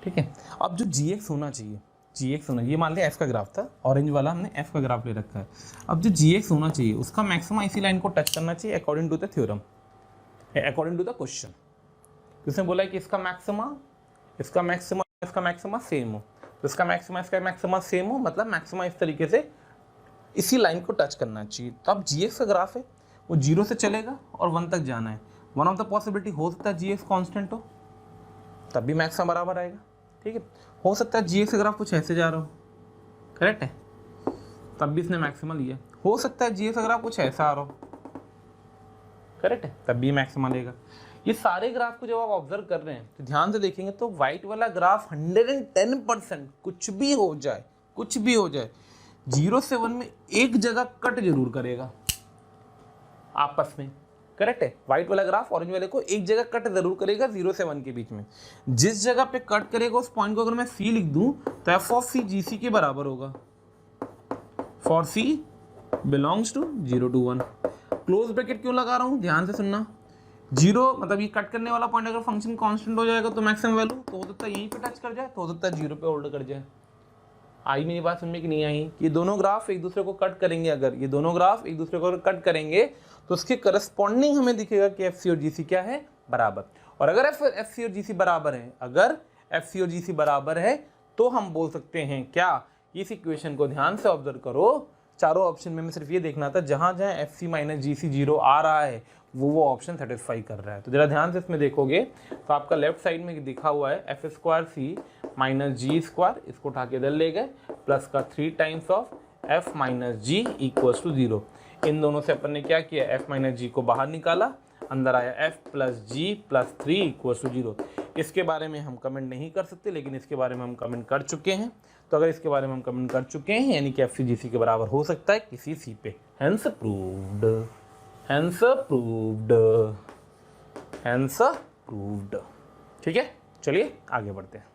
Speaker 1: ठीक है, अब जो जी एक्स होना चाहिए, जी एक्स होना, ये मान लिया एफ का ग्राफ था, ऑरेंज वाला हमने एफ का ग्राफ ले रखा है. अब जो जी एक्स होना चाहिए उसका मैक्सिमा इसी लाइन को टच करना चाहिए according to the theorem, according to the question. उसने बोला है कि इसका मैक्सिमा, इसका मैक्सिमा, इसका मैक्सिमा सेम हो. तो इसका मैक्सिमा, इसका मैक्सिमा सेम हो, मतलब मैक्सिमा इस तरीके से इसी लाइन को टच करना चाहिए. तो अब जी एक्स का ग्राफ है वो 0 से चलेगा और 1 तक जाना है. वन ऑफ द पॉसिबिलिटी हो सकता है जी एक्स कॉन्स्टेंट हो, तब भी मैक्सिमा बराबर आएगा. ठीक है, हो सकता है जी एक्स का ग्राफ कुछ ऐसे जा रहा हो, करेक्ट है, तब भी इसने मैक्सिमा लिया. हो सकता है जी एक्स का ग्राफ कुछ ऐसा आ रहा हो, करेक्ट है, तब भी मैक्सिमा लेगा. ये सारे ग्राफ को जब आप ऑब्जर्व कर रहे हैं तो ध्यान से देखेंगे तो व्हाइट वाला ग्राफ 110% कुछ भी हो जाए, कुछ भी हो जाए, 0 से 1 में एक जगह कट जरूर करेगा आपस में, करेक्ट है. व्हाइट वाला ग्राफ ऑरेंज वाले को एक जगह कट जरूर करेगा 0 से 1 के बीच में. जिस जगह पे कट करेगा उस पॉइंट को अगर मैं सी लिख दूं तो एफ ऑफ सी जी सी के बराबर होगा for C belongs to 0 to 1. Close bracket क्यों लगा रहा हूं, ध्यान से सुनना. 0 मतलब ये कट करने वाला पॉइंट अगर फंक्शन कांस्टेंट हो जाएगा तो मैक्सिमम वैल्यू, तो हो सकता है यहीं पे टच कर जाए, तो हो सकता है 0 पे होल्ड कर जाए. आई मेरी बात समझ में कि नहीं आई. कि ये दोनों ग्राफ एक दूसरे को कट करेंगे, अगर ये दोनों ग्राफ एक दूसरे को कट करेंगे तो उसके करस्पॉन्डिंग हमें दिखेगा कि एफ सी और जी सी क्या है, बराबर. और अगर एफ सी और जी सी बराबर है, अगर एफ सी और जी सी बराबर है तो हम बोल सकते हैं क्या, इस इक्वेशन को ध्यान से ऑब्जर्व करो. चारों ऑप्शन में सिर्फ ये देखना था जहां जहां एफ सी माइनस जी सी 0 आ रहा है वो ऑप्शन सेटिस्फाई कर रहा है. तो जरा ध्यान से इसमें देखोगे तो आपका लेफ्ट साइड में दिखा हुआ है f square c minus g square, इसको उठा के इधर ले गए, प्लस का 3 times of f minus g equals to 0. इन दोनों से अपन ने क्या किया, एफ माइनस जी को बाहर निकाला, अंदर आया f plus g plus 3 equals to 0. इसके बारे में हम कमेंट नहीं कर सकते, लेकिन इसके बारे में हम कमेंट कर चुके हैं. तो अगर इसके बारे में हम कमेंट कर चुके हैं यानी कि एफ सी जी सी के बराबर हो सकता है किसी सी पे. Hence proved, hence proved, hence proved. ठीक है, चलिए आगे बढ़ते हैं.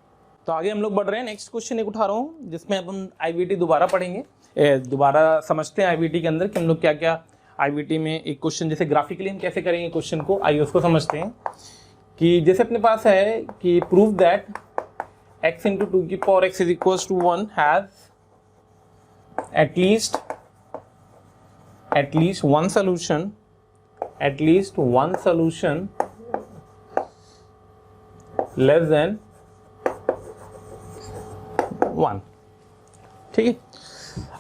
Speaker 1: तो आगे हम लोग बढ़ रहे हैं. नेक्स्ट क्वेश्चन एक उठा रहा हूँ जिसमें अपन आईवीटी दोबारा पढ़ेंगे, दोबारा समझते हैं आईवीटी के अंदर कि हम लोग क्या क्या आईवीटी में एक क्वेश्चन जैसे ग्राफिकली हम कैसे करेंगे क्वेश्चन को, आइए उसको समझते हैं. कि जैसे अपने पास है कि प्रूव दैट x into 2 की power x is equals to 1 has at least one solution, at least one solution less than 1। ठीक है,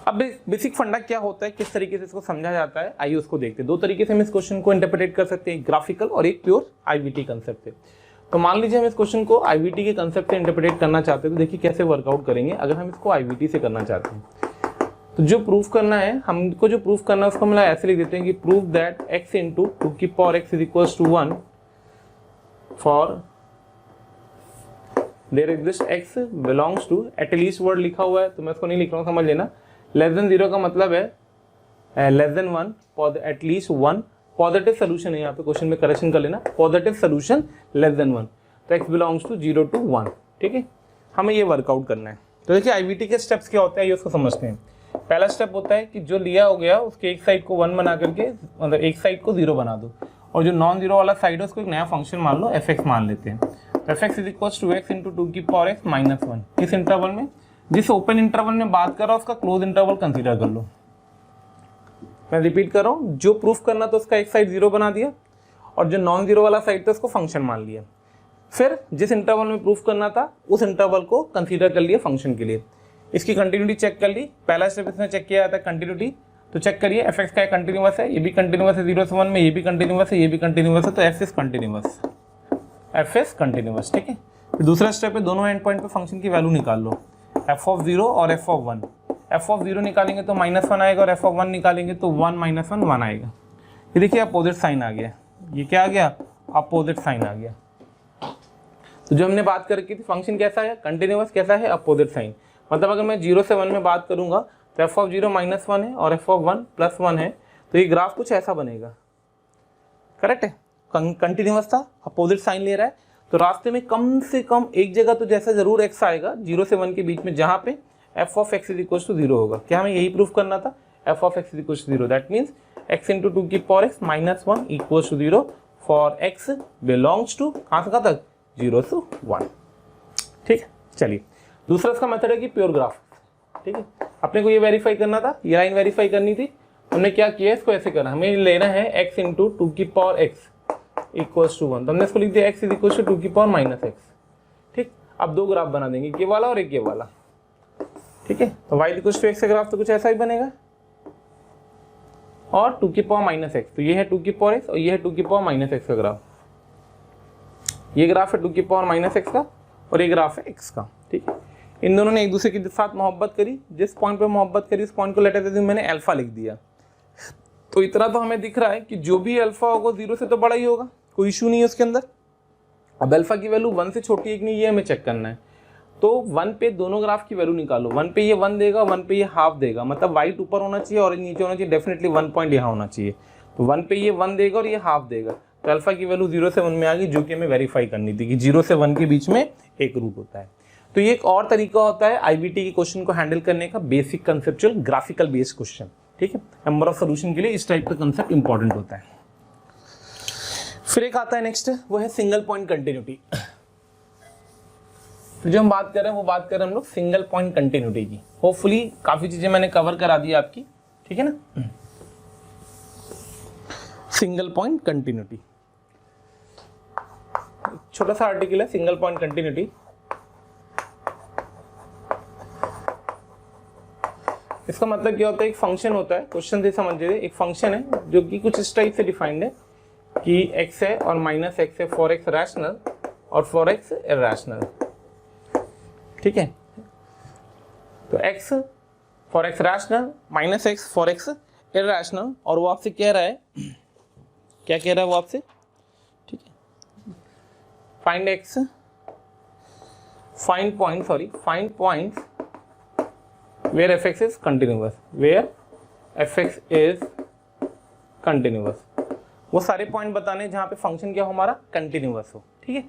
Speaker 1: अब बेसिक फंडा क्या होता है, किस तरीके से इसको समझा जाता है, आइए उसको देखते हैं। दो तरीके से हम इस क्वेश्चन को इंटरप्रेट कर सकते हैं, ग्राफिकल और एक प्योर आईवीटी कंसेप्ट से। तो मान लीजिए हम इस क्वेश्चन को आईवीटी के कंसेप्ट से इंटरप्रेट करना चाहते हैं, तो देखिए कैसे वर्कआउट करेंगे अगर हम इसको आईवीटी से करना चाहते हैं। तो जो प्रूफ करना है, हमको जो प्रूफ करना है उसको हम ऐसे लिख देते हैं कि प्रूफ दैट x इंटू 2 की power x is equals to 1 for there exist x belongs to, at least word लिखा हुआ है तो मैं इसको नहीं लिख रहा हूँ, समझ लेना। लेस देन 0 का मतलब है less than 1, at least 1 positive solution है, यहाँ पे क्वेश्चन में करेक्शन कर लेना, पॉजिटिव सोल्यूशन लेस देन 1, तो x बिलोंग्स टू 0 to 1। ठीक है, हमें ये वर्कआउट करना है। तो देखिए आईवीटी के स्टेप्स क्या होते हैं ये उसको समझते हैं। पहला स्टेप होता है कि जो लिया हो गया उसके एक साइड को 1 बना करके, मतलब एक साइड को 0 बना दो, और जो नॉन जीरो वाला साइड है उसको एक नया फंक्शन मान लो, fx मान लेते हैं। तो fx is equal to x into 2 की पावर x माइनस 1। किस इंटरवल में, जिस ओपन इंटरवल में बात कर रहा हूँ उसका क्लोज इंटरवल कंसीडर कर लो। मैं रिपीट कर रहा हूँ, जो प्रूफ करना तो उसका एक साइड 0 बना दिया, और जो नॉन जीरो वाला साइड था उसको फंक्शन मान लिया। फिर जिस इंटरवल में प्रूफ करना था उस इंटरवल को कंसीडर कर लिया फंक्शन के लिए। इसकी कंटिन्यूटी चेक कर ली, पहला स्टेप इसमें चेक किया जाता है कंटिन्यूटी। तो चेक करिए fx का कंटिन्यूअस है, ये भी कंटिन्यूअस है 0 से 1 में, ये भी कंटिन्यूअस है, ये भी कंटिन्यूअस है, तो f is continuous, f is continuous. ठीक है, फिर दूसरा स्टेप है दोनों एंड पॉइंट पे फंक्शन की वैल्यू निकाल लो, f ऑफ 0 और f ऑफ 1। f ऑफ 0 निकालेंगे तो -1 आएगा, और f ऑफ 1 निकालेंगे तो 1 - 1 1 आएगा। ये देखिए अपोजिट साइन आ गया, ये क्या आ गया, अपोजिट साइन आ गया। तो जो हमने बात कर रखी थी फंक्शन कैसा है, कंटिन्यूअस, कैसा है, अपोजिट साइन। मतलब अगर मैं 0 से 1 में बात करूंगा तो f ऑफ 0 -1 है और f ऑफ 1 +1 है, तो ये ग्राफ कुछ ऐसा बनेगा। करेक्ट है, कंटिन्यूअस था, अपोजिट साइन ले रहा है, तो रास्ते में कम से कम एक जगह तो जैसा जरूर x आएगा 0 से 1 के बीच में, जहां पे f of x is equal to 0 होगा। क्या हमें यही प्रूफ करना था, f of x is equal to 0, that means x into 2 की power x -1 equal to 0 for x belongs to, कहाँ से कहाँ तक, 0 से 1। ठीक है, चलिए दूसरा इसका मेथड है कि प्योर ग्राफ। ठीक है, अपने को ये वेरीफाई करना था, ये लाइन वेरीफाई करनी थी, हमने क्या किया, इसको ऐसे करना, हमें लेना है x इंटू 2 की पावर x इक्वल्स टू 1, तो हमने इसको लिख दिया x इज इक्वल टू 2 की पावर -x। ठीक, अब दो ग्राफ बना देंगे, ये वाला और एक ये वाला। ठीक है, तो y इक्वल टू x का ग्राफ तो कुछ ऐसा ही बनेगा, और 2 की पावर -x, तो ये है 2 की पावर x और ये है 2 की पावर -x का ग्राफ। ये ग्राफ है 2 की पावर -x का और ये ग्राफ है x का। ठीक है, इन दोनों ने एक दूसरे के साथ मोहब्बत करी, जिस पॉइंट पे मोहब्बत करी उस पॉइंट को लेटर देते हुए मैंने अल्फा लिख दिया। तो इतना तो हमें दिख रहा है कि जो भी अल्फा होगा 0 से तो बड़ा ही होगा, कोई इशू नहीं है उसके अंदर। अब अल्फा की वैल्यू 1 से छोटी है कि नहीं ये हमें चेक करना है। तो 1 पे दोनों ग्राफ की वैल्यू निकालो, 1 पे ये 1 देगा, 1 पे ये हाफ देगा, मतलब वाइट ऊपर होना चाहिए और नीचे होना चाहिए, डेफिनेटली 1 पॉइंट यहाँ होना चाहिए। तो 1 पे ये 1 देगा और ये हाफ देगा, तो अल्फा की वैल्यू 0 से 1 में आ गई, जो कि हमें वेरीफाई करनी थी कि 0 से 1 के बीच में एक रूट होता है। तो ये एक और तरीका होता है आईवीटी के क्वेश्चन को हैंडल करने का, basic conceptual graphical based question. ठीक है, नंबर ऑफ सॉल्यूशन के लिए इस टाइप का कंसेप्ट इंपॉर्टेंट होता है। फिर एक आता है नेक्स्ट, वो है सिंगल पॉइंट कंटिन्यूटी। तो जो हम बात कर रहे हैं वो बात कर रहे हैं हम लोग सिंगल पॉइंट कंटिन्यूटी की। होपफुली काफी चीजें मैंने कवर करा दी आपकी, ठीक है ना। सिंगल पॉइंट कंटिन्यूटी छोटा सा आर्टिकल है, सिंगल पॉइंट कंटिन्यूटी। इसका मतलब क्या होता है, एक फंक्शन होता है, क्वेश्चन से समझिए, एक फंक्शन है जो कि कुछ इस टाइप से डिफाइंड है कि x है और -x है फॉर x रैशनल और फॉर x इरैशनल। ठीक है, तो x for x rational, -x for x irrational, और वो आपसे कह रहा है, क्या कह रहा है वो आपसे, ठीक है, find x, find point where fx is continuous, where fx is continuous, वो सारे पॉइंट बताने जहां पे फंक्शन क्या हो हमारा कंटिन्यूअस हो। ठीक है,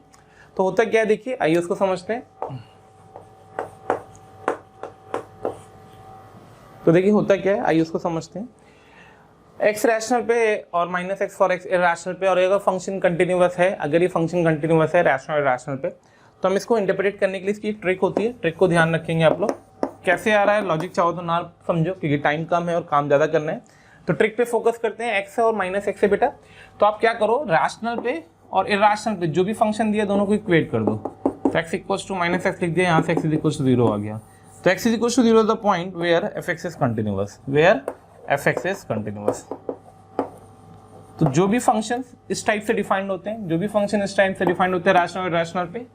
Speaker 1: तो होता क्या है देखिए, आइए उसको समझते हैं। तो देखिए होता क्या है, आइए उसको समझते हैं। x रैशनल पे और -x फॉर x इरैशनल पे, और अगर फंक्शन कंटिन्यूअस है, अगर ये फंक्शन कंटिन्यूअस है रैशनल इरैशनल पे, तो हम इसको इंटरप्रेट करने के लिए इसकी ट्रिक होती है, ट्रिक को ध्यान रखेंगे आप लोग। कैसे आ रहा है लॉजिक चाहो तो ना समझो, क्योंकि टाइम कम है और काम ज़्यादा करना है, तो ट्रिक पे फोकस करते हैं। x है और -x है बेटा, तो आप क्या करो, रैशनल पे और इरैशनल पे जो भी फंक्शन दिया दोनों को इक्वेट कर दो। तो x इक्वल्स टू -x लिख दिया, यहाँ से x इक्वल्स टू 0 आ गया। तो x is equal to 0 the point where fx is continuous, where fx is continuous. तो जो भी फंक्शन इस टाइप से डिफाइंड होते हैं, जो भी फंक्शन इस टाइप से डिफाइंड होते हैं रैशनल और इरैशनल पे,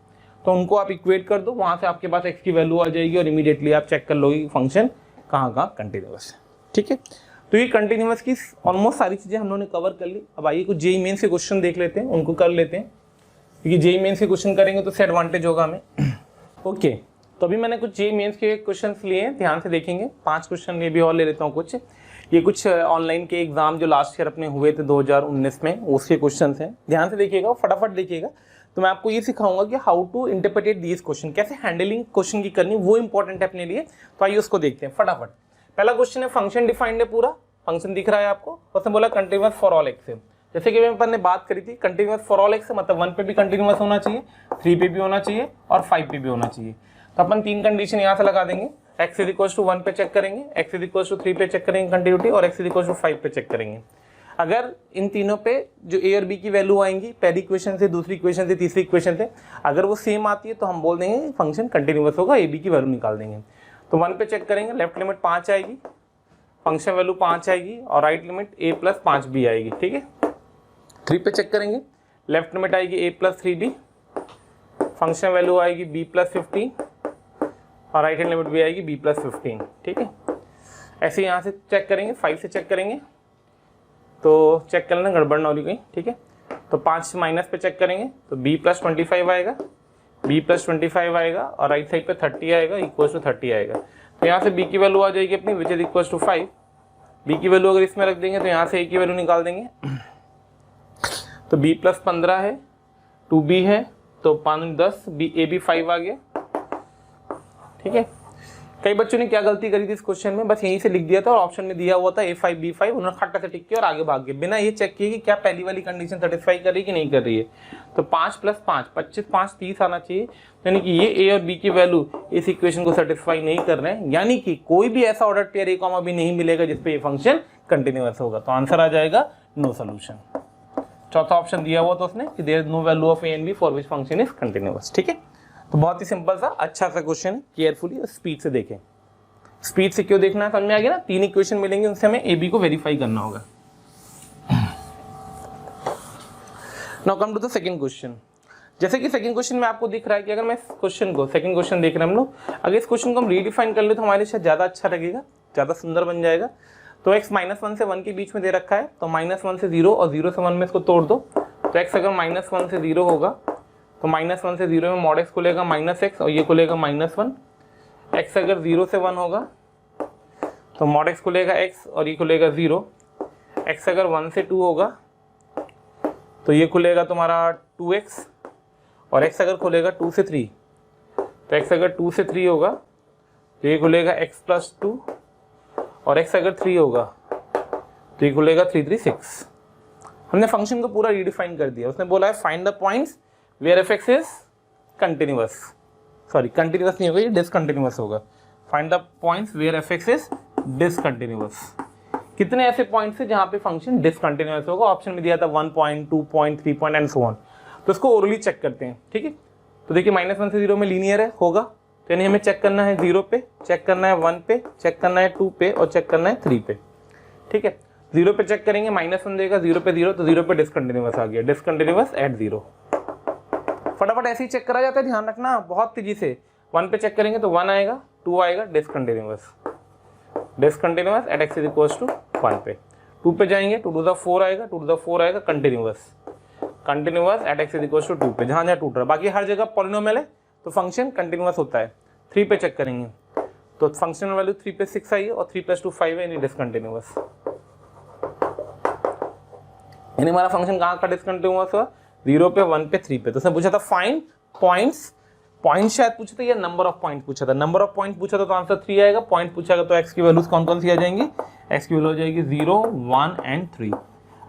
Speaker 1: तो उनको आप इक्वेट कर दो, वहां से आपके पास x की वैल्यू आ जाएगी और इमीडिएटली आप चेक कर लोगे फंक्शन कहाँ कंटिन्यूअस है। ठीक है, तो ये कंटिन्यूअस की ऑलमोस्ट सारी चीजें हम लोगों ने कवर कर ली। अब आइए कुछ जेईई मेंस के क्वेश्चन देख लेते हैं, उनको कर लेते हैं, क्योंकि जेईई मेंस के क्वेश्चन करेंगे तो उससे एडवांटेज होगा हमें। ओके, तो अभी मैंने कुछ जेईई मेंस के क्वेश्चन लिए हैं, ध्यान से देखेंगे। 5 क्वेश्चन ये भी और ले लेता हूँ कुछ। ये कुछ ऑनलाइन के एग्जाम जो लास्ट ईयर अपने हुए थे 2019 में, उसके क्वेश्चन हैं, ध्यान से देखिएगा, फटाफट देखिएगा। तो मैं आपको ये सिखाऊंगा कि how to interpret these question, कैसे हैंडलिंग क्वेश्चन की करनी, वो इंपॉर्टेंट है अपने लिए। तो आइए उसको देखते हैं फटाफट। पहला क्वेश्चन है, फंक्शन डिफाइंड है, पूरा फंक्शन दिख रहा है आपको। उसने बोला कंटिन्यूअस फॉर ऑल एक्स है। जैसे कि अपन ने बात करी थी, कंटिन्यूअस फॉर ऑल एक्स मतलब 1 पे भी कंटिन्यूअस होना चाहिए, 3 पे भी होना चाहिए और 5 पे भी होना चाहिए। तो अपन 3 कंडीशन यहाँ से लगा देंगे। x इज इक्वल टू 1 पे चेक करेंगे, x इज इक्वल टू 3 पे चेक करेंगे कंटिन्यूटी, और x इज इक्वल टू 5 पे चेक करेंगे। अगर इन तीनों पे जो a और b की वैल्यू आएंगी, पहली इक्वेशन से, दूसरी इक्वेशन से, तीसरी इक्वेशन से, अगर वो सेम आती है तो हम बोल देंगे फंक्शन कंटिन्यूअस होगा, a b की वैल्यू निकाल देंगे। तो 1 पे चेक करेंगे, लेफ्ट लिमिट 5 आएगी, फंक्शन वैल्यू 5 आएगी, और right limit a plus 5b आएगी। ठीक है, 3 पे चेक करेंगे, लेफ्ट लिमिट आएगी a plus 3b, function value आएगी b प्लस 15, और राइट हैंड लिमिट भी आएगी b प्लस 15। ठीक है, ऐसे यहाँ से चेक करेंगे, 5 से चेक करेंगे, तो चेक कर लेना गड़बड़ ना होगी कहीं। ठीक है, तो 5 माइनस पे चेक करेंगे तो b प्लस 25 आएगा, b प्लस 25 आएगा, और राइट साइड पे 30 आएगा, इक्वल टू 30 आएगा। तो यहाँ से b की वैल्यू आ जाएगी अपनी, which is equal to 5। b की वैल्यू अगर इसमें रख देंगे तो यहाँ से a की वैल्यू निकाल देंगे। तो b प्लस 15 है, 2b है, तो 5 10, a भी 5 आ गया। ठीक है, कई बच्चों ने क्या गलती करी थी इस क्वेश्चन में, बस यहीं से लिख दिया था और ऑप्शन में दिया हुआ था a5 b5, उन्होंने खट्टा से टिक किया और आगे भाग गए, बिना ये चेक किए कि क्या पहली वाली कंडीशन सेटिस्फाई कर रही है कि नहीं कर रही है। तो 5 प्लस 5 25, 5 30 आना चाहिए, यानी कि ये a और b की वैल्यू इस इक्वेशन को सेटिस्फाई नहीं कर रहे हैं, यानी कि कोई भी ऐसा order pair a comma b नहीं मिलेगा जिसपे ये फंक्शन कंटिन्यूअस होगा। तो आंसर आ जाएगा नो सोल्यूशन। चौथा ऑप्शन दिया हुआ था उसने कि there is no value of a and b for which function is continuous. ठीक है, तो बहुत ही सिंपल सा अच्छा सा क्वेश्चन है, केयरफुली और स्पीड से देखें। स्पीड से क्यों देखना है समझ में आ गया ना। 3 इक्वेशन मिलेंगे, उनसे हमें ए बी को वेरीफाई करना होगा। Now come to the second question. जैसे कि सेकंड क्वेश्चन में आपको दिख रहा है कि अगर मैं इस क्वेश्चन को, सेकंड क्वेश्चन देख रहे हैं हम लोग, अगर इस क्वेश्चन को हम रीडिफाइन कर ले तो हमारे लिए शायद ज्यादा अच्छा लगेगा, ज्यादा सुंदर बन जाएगा। तो x -1 से 1 के बीच में दे रखा है, तो -1 से 0 और 0 से 1 में इसको तोड़ दो। तो x अगर -1 से 0 होगा तो -1 से 0 में mod x खुलेगा -x और ये खुलेगा -1। x अगर 0 से 1 होगा तो mod x खुलेगा x और ये खुलेगा 0। x अगर 1 से 2 होगा तो ये खुलेगा तुम्हारा 2x, और x अगर खुलेगा 2 से 3, तो x अगर 2 से 3 होगा तो ये खुलेगा x प्लस 2, और x अगर 3 होगा तो ये खुलेगा 3 3 6। हमने फंक्शन को पूरा रीडिफाइन कर दिया। उसने बोला है find the points where fx is continuous, sorry continuous नहीं होगा, ये डिसकंटिन्यूअस होगा। Find the points where fx is discontinuous. कितने ऐसे पॉइंट्स है जहां पे फंक्शन डिसकंटिन्यूअस होगा? ऑप्शन में दिया था 1 point, 2 point, 3 point and so on. तो इसको ओरली चेक करते हैं। ठीक है, तो देखिए -1 से 0 में लीनियर है, होगा, तो यानी हमें चेक करना है 0 पे, चेक करना है 1 पे, चेक करना है 2 पे और चेक करना है 3 पे। ठीक है, 0 पे चेक करेंगे, -1 देगा, 0 पे 0, तो 0 पे डिसकंटिन्यूअस आ गया, डिसकंटिन्यूअस एट 0। फटाफट ऐसे ही चेक करा जाता है, ध्यान रखना बहुत तेजी से। 1 पे चेक करेंगे तो 1 आएगा, 2 आएगा, discontinuous, discontinuous at x equals to 1 पे। 2 पे जाएंगे, 2 टू द 4 आएगा, 2 टू द 4 आएगा, continuous, continuous at x equals to 2 पे, जहां जहां टूट रहा है। बाकी हर जगह पॉलिनोमियल है तो फंक्शन कंटिन्यूअस होता है। 3 पे चेक करेंगे तो फंक्शनल वैल्यू 3 पे 6 आई है और 3 + 2 5 है, यानी डिसकंटिन्यूअस। यानी हमारा फंक्शन कहाँ का डिसकंटिन्यूअस हुआ? 0 पे, 1 पे, 3 पे। तो उसने पूछा था फाइंड पॉइंट्स, पॉइंट शायद पूछा था या नंबर ऑफ पॉइंट पूछा था। नंबर ऑफ पॉइंट पूछा था तो आंसर 3 आएगा। पॉइंट पूछा तो x की वैल्यूज कौन कौन सी आ जाएंगी? x की वैल्यू हो जाएगी 0, 1 एंड 3।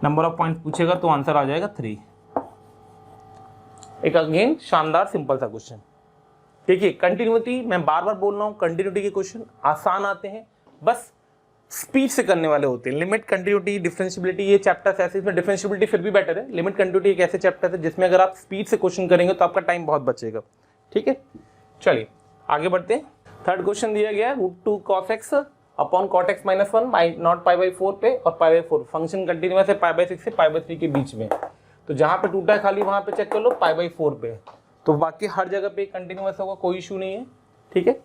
Speaker 1: नंबर ऑफ पॉइंट पूछेगा तो आंसर आ जाएगा 3। एक अगेन शानदार सिंपल सा क्वेश्चन। देखिए कंटिन्यूटी, मैं बार बार बोल रहा हूँ, कंटिन्यूटी के क्वेश्चन आसान आते हैं, बस स्पीड से करने वाले होते हैं। लिमिट, कंटिन्यूटी, डिफरेंशियबिलिटी, ये चैप्टर्स ऐसे, इसमें डिफरेंशियबिलिटी फिर भी बेटर है। लिमिट, कंटिन्यूटी एक ऐसे चैप्टर है जिसमें अगर आप स्पीड से क्वेश्चन करेंगे तो आपका टाइम बहुत बचेगा। ठीक है, चलिए आगे बढ़ते हैं। थर्ड क्वेश्चन दिया गया है √2 cos x upon cot x minus 1 by not pi by 4 पे और पाई बाई 4 फंक्शन कंटिन्यूअस है पाई बाई 6 से पाई बाई 3 के बीच में। तो जहां पे टूटा है खाली वहां पे चेक कर लो पाई बाई 4 पे, तो बाकी हर जगह पे कंटिन्यूअस होगा, कोई इशू नहीं है। ठीक है,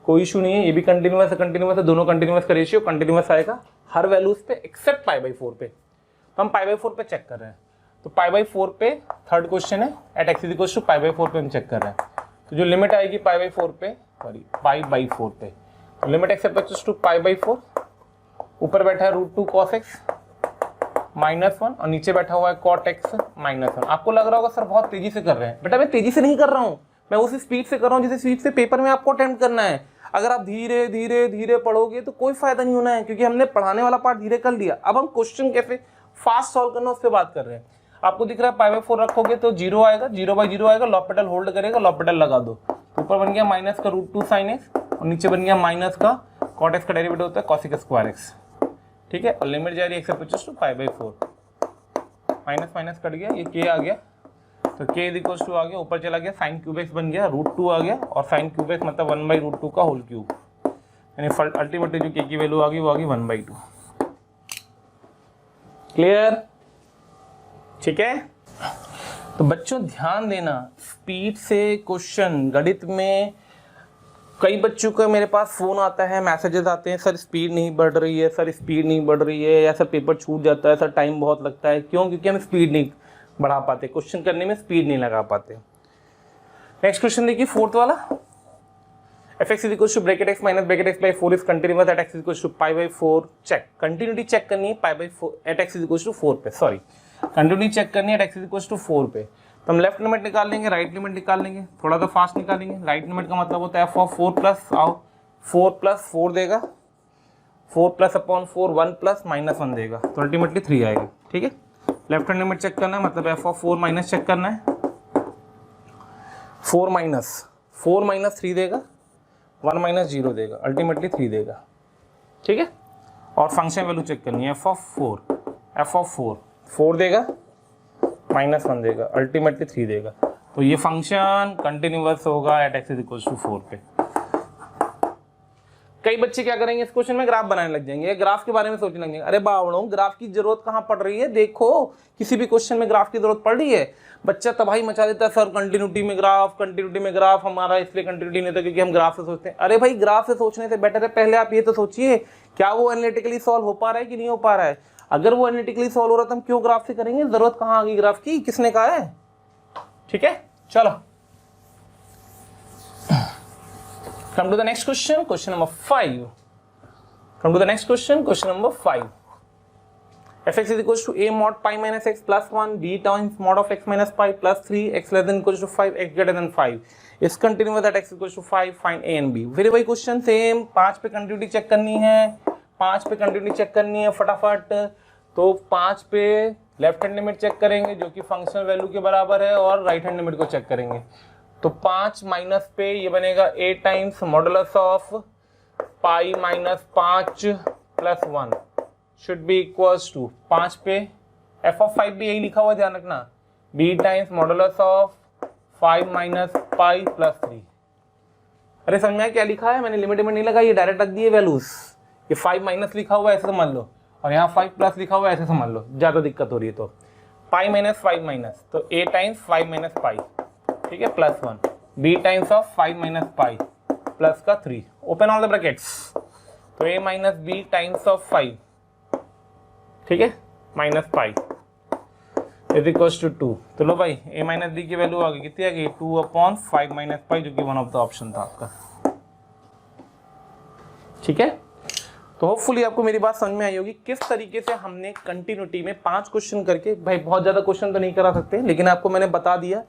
Speaker 1: कोई इशू नहीं है, ये भी कंटिन्यूअस है, दोनों कंटिन्यूअस का रेशियो कंटिन्यूअस आएगा हर वैल्यूज पे एक्सेप्ट पाई बाई 4 पे। तो हम पाई बाई 4 पे चेक कर रहे हैं, तो पाई बाई 4 पे थर्ड क्वेश्चन है at x is equal to pi by 4 पे हम चेक कर रहे हैं। तो जो लिमिट आएगी पाई बाई 4 पे, सॉरी पाई बाई 4 पे, तो limit x approaches to pi by 4, ऊपर बैठा है √2 cos x माइनस 1 और नीचे बैठा हुआ है cot x माइनस 1। आपको लग रहा होगा सर बहुत तेजी से कर रहे हैं, बेटा मैं तेजी से नहीं कर रहा हूँ, मैं उसी स्पीड से कर रहा हूँ जिस स्पीड से पेपर में आपको अटेम्प्ट करना है। अगर आप धीरे धीरे धीरे पढ़ोगे तो कोई फायदा नहीं होना है, क्योंकि हमने पढ़ाने वाला पार्ट धीरे कर लिया। अब हम क्वेश्चन कैसे फास्ट सॉल्व करना उस पर बात कर रहे हैं। आपको दिख रहा है पाई बाई 4 रखोगे तो 0 आएगा, 0 बाई 0 आएगा, लॉपिटल होल्ड करेगा, लॉपिटल लगा दो, तो ऊपर बन गया माइनस का √2 sin x और नीचे बन गया माइनस का cot x का डेरिवेटिव होता है cos स्क्वायर x। ठीक है, और लिमिट जा रही है x approaches to pi by 4, minus minus cut गया, ये k आ गया, तो k इज इक्वल टू आ गया, ऊपर चला गया sin क्यूब x बन गया, √2 आ गया और sin क्यूब x मतलब 1 बाई √2 का होल क्यूब, यानी अल्टीमेटली जो k की वैल्यू आ गई वो आ गई 1/2। क्लियर? ठीक है, तो बच्चों ध्यान देना, स्पीड से क्वेश्चन गणित में कई बच्चों का मेरे पास फोन आता है, मैसेजेस आते हैं, सर स्पीड नहीं बढ़ रही है, सर स्पीड नहीं बढ़ रही है, या सर पेपर छूट जाता है, सर टाइम बहुत लगता है। क्यों? क्योंकि हम स्पीड नहीं बढ़ा पाते, क्वेश्चन करने में स्पीड नहीं लगा पाते। नेक्स्ट क्वेश्चन देखिए फोर्थ वाला, fx is equal to bracket x minus bracket x by 4 is continuous at x is equal to pi by 4। Check, continuity check करनी है pi by 4 at x is equal to 4 पे, sorry continuity check करनी है at x is equal to 4 पे। तो हम left limit निकाल लेंगे, राइट लिमिट निकाल लेंगे, थोड़ा सा फास्ट निकालेंगे। राइट लिमिट का मतलब होता है f ऑफ 4 प्लस, आओ 4 प्लस 4 देगा, 4 प्लस अपॉन 4 1 प्लस माइनस 1 देगा, तो अल्टीमेटली 3 आएगा। ठीक है, लेफ्ट हैंड लिमिट चेक करना है, मतलब f ऑफ 4 माइनस चेक करना है, 4 माइनस 3 देगा, 1 माइनस 0 देगा, अल्टीमेटली 3 देगा। ठीक है, और फंक्शन वैल्यू चेक करनी है, f ऑफ 4 देगा, माइनस 1 देगा, अल्टीमेटली 3 देगा। तो ये फंक्शन कंटिन्यूअस होगा at x is equal to 4 पे। कई बच्चे क्या करेंगे, इस क्वेश्चन में ग्राफ बनाने लग जाएंगे, ग्राफ के बारे में सोचने लग जाएंगे, अरे बावड़ों ग्राफ की जरूरत कहाँ पड़ रही है, देखो किसी भी क्वेश्चन में ग्राफ की जरूरत पड़ रही है। बच्चा तबाही मचा देता है, सर कंटिन्यूटी में ग्राफ हमारा इसलिए कंटिन्यूटी नहीं था क्योंकि हम ग्राफ से सोचते हैं। अरे भाई ग्राफ से सोचने से बेटर है पहले आप ये तो सोचिए क्या वो एनालिटिकली सॉल्व हो पा रहा है कि नहीं हो पा रहा है। अगर वो एनालिटिकली सॉल्व हो रहा है तो हम क्यों ग्राफ से करेंगे, जरूरत कहाँ आ गई ग्राफ की, किसने कहा है। ठीक है, चलो come to the next question, question number 5. Come to the next question, question number 5. fx is equals to a mod pi minus x plus 1 b times mod of x minus pi plus 3 x less than equals to 5 x greater than 5 is continuous at x equals to 5, find a and b. फिर वही question same, 5 पे continuity check करनी है, 5 पे continuity check करनी है फटाफट। तो 5 पे लेफ्ट हैंड लिमिट चेक करेंगे जो कि फंक्शनल वैल्यू के बराबर है, और राइट हैंड लिमिट को चेक करेंगे। तो 5 माइनस पे ये बनेगा a times modulus of pi minus 5 plus 1 should be equals to 5 पे f ऑफ 5 भी यही लिखा हुआ ध्यान रखना, b times modulus of 5 minus pi plus 3। अरे समझ में क्या लिखा है, मैंने लिमिट में नहीं लगाई, ये डायरेक्ट रख दिए वैल्यूज। ये 5 माइनस लिखा हुआ है ऐसे समझ लो, और यहाँ 5 प्लस लिखा हुआ है ऐसे समझ लो, ज्यादा दिक्कत हो रही है तो पाई माइनस 5 माइनस, तो a टाइम्स 5 माइनस पाई, ठीक है, plus 1 b times of 5 minus pi plus का 3, ओपन ऑल द ब्रैकेट्स, तो a minus b times of 5, ठीक है, minus pi is equals to 2। तो लो भाई a माइनस b की वैल्यू आ गई, कितनी आ गई, 2/5 माइनस पाई, जो कि वन ऑफ द ऑप्शन था आपका। ठीक है, तो होपफुली आपको मेरी बात समझ में आई होगी किस तरीके से हमने कंटिन्यूटी में 5 क्वेश्चन करके, भाई बहुत ज्यादा क्वेश्चन तो नहीं करा सकते, लेकिन आपको मैंने बता दिया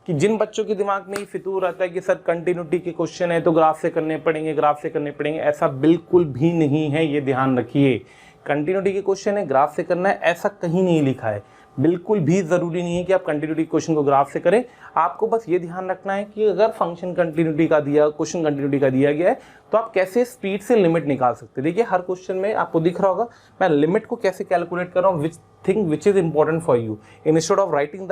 Speaker 1: कि जिन बच्चों के दिमाग में ये फितूर रहता है कि सर कंटिन्यूटी के क्वेश्चन है तो ग्राफ से करने पड़ेंगे, ऐसा बिल्कुल भी नहीं है, ये ध्यान रखिए। कंटिन्यूटी के क्वेश्चन है ग्राफ से करना है, ऐसा कहीं नहीं लिखा है, बिल्कुल भी जरूरी नहीं है कि आप कंटिन्यूटी क्वेश्चन को ग्राफ से करें। आपको बस ये ध्यान रखना है कि अगर फंक्शन कंटिन्यूटी का दिया, क्वेश्चन कंटिन्यूटी का दिया गया है, तो आप कैसे स्पीड से लिमिट निकाल सकते हैं। देखिए हर क्वेश्चन में आपको दिख रहा होगा मैं लिमिट को कैसे कैलकुलेट कर रहा हूँ, which is important for you. Instead of writing the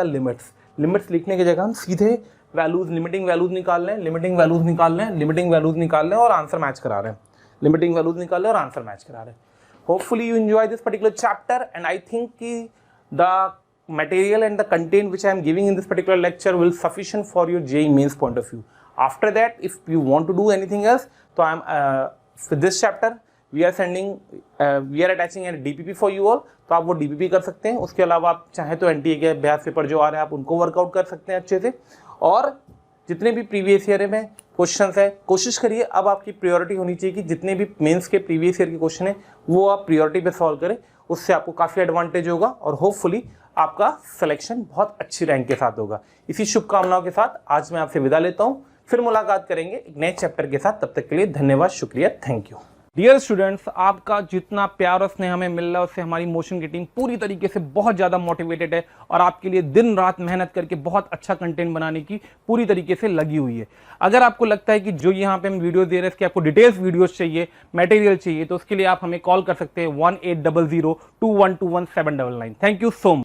Speaker 1: limits लिखने की जगह हम सीधे वैल्यूज, लिमिटिंग वैल्यूज निकाल लें, लिमिटिंग वैल्यूज निकाल लें, लिमिटिंग वैल्यूज निकाल लें और आंसर मैच करा रहे हैं, लिमिटिंग वैल्यूज निकाल लें और आंसर मैच करा रहे हैं। Hopefully you enjoy this particular chapter and I think कि the material and the content which I am giving in this particular lecture will sufficient for your JEE mains point of view. After that, if you want to do anything else, so I am for this chapter we are attaching a DPP for you all. तो आप वो DPP कर सकते हैं। उसके अलावा आप चाहे तो NTA के अभ्यास पेपर जो आ रहे हैं आप उनको वर्कआउट कर सकते हैं अच्छे से। और जितने भी प्रीवियस ईयर में क्वेश्चंस है, कोशिश करिए अब आपकी प्रायोरिटी होनी चाहिए कि जितने भी मेंस के प्रीवियस ईयर के क्वेश्चन है वो आप प्रायोरिटी पे सॉल्व करें। उससे आपको काफ़ी एडवांटेज होगा और होपफुली आपका सिलेक्शन बहुत अच्छी रैंक के साथ होगा। इसी शुभकामनाओं के साथ आज मैं आपसे विदा लेता हूं, फिर मुलाकात करेंगे एक नए चैप्टर के साथ। तब तक के लिए धन्यवाद, शुक्रिया, थैंक यू।
Speaker 2: डियर स्टूडेंट्स, आपका जितना प्यार और स्नेह हमें मिल रहा है उससे हमारी मोशन की टीम पूरी तरीके से बहुत ज़्यादा मोटिवेटेड है और आपके लिए दिन रात मेहनत करके बहुत अच्छा कंटेंट बनाने की पूरी तरीके से लगी हुई है। अगर आपको लगता है कि जो यहाँ पे हम वीडियो दे रहे हैं इसके आपको डिटेल्स वीडियोस चाहिए, मटेरियल चाहिए, तो उसके लिए आप हमें कॉल कर सकते हैं 1800 2121 799। Thank you so much.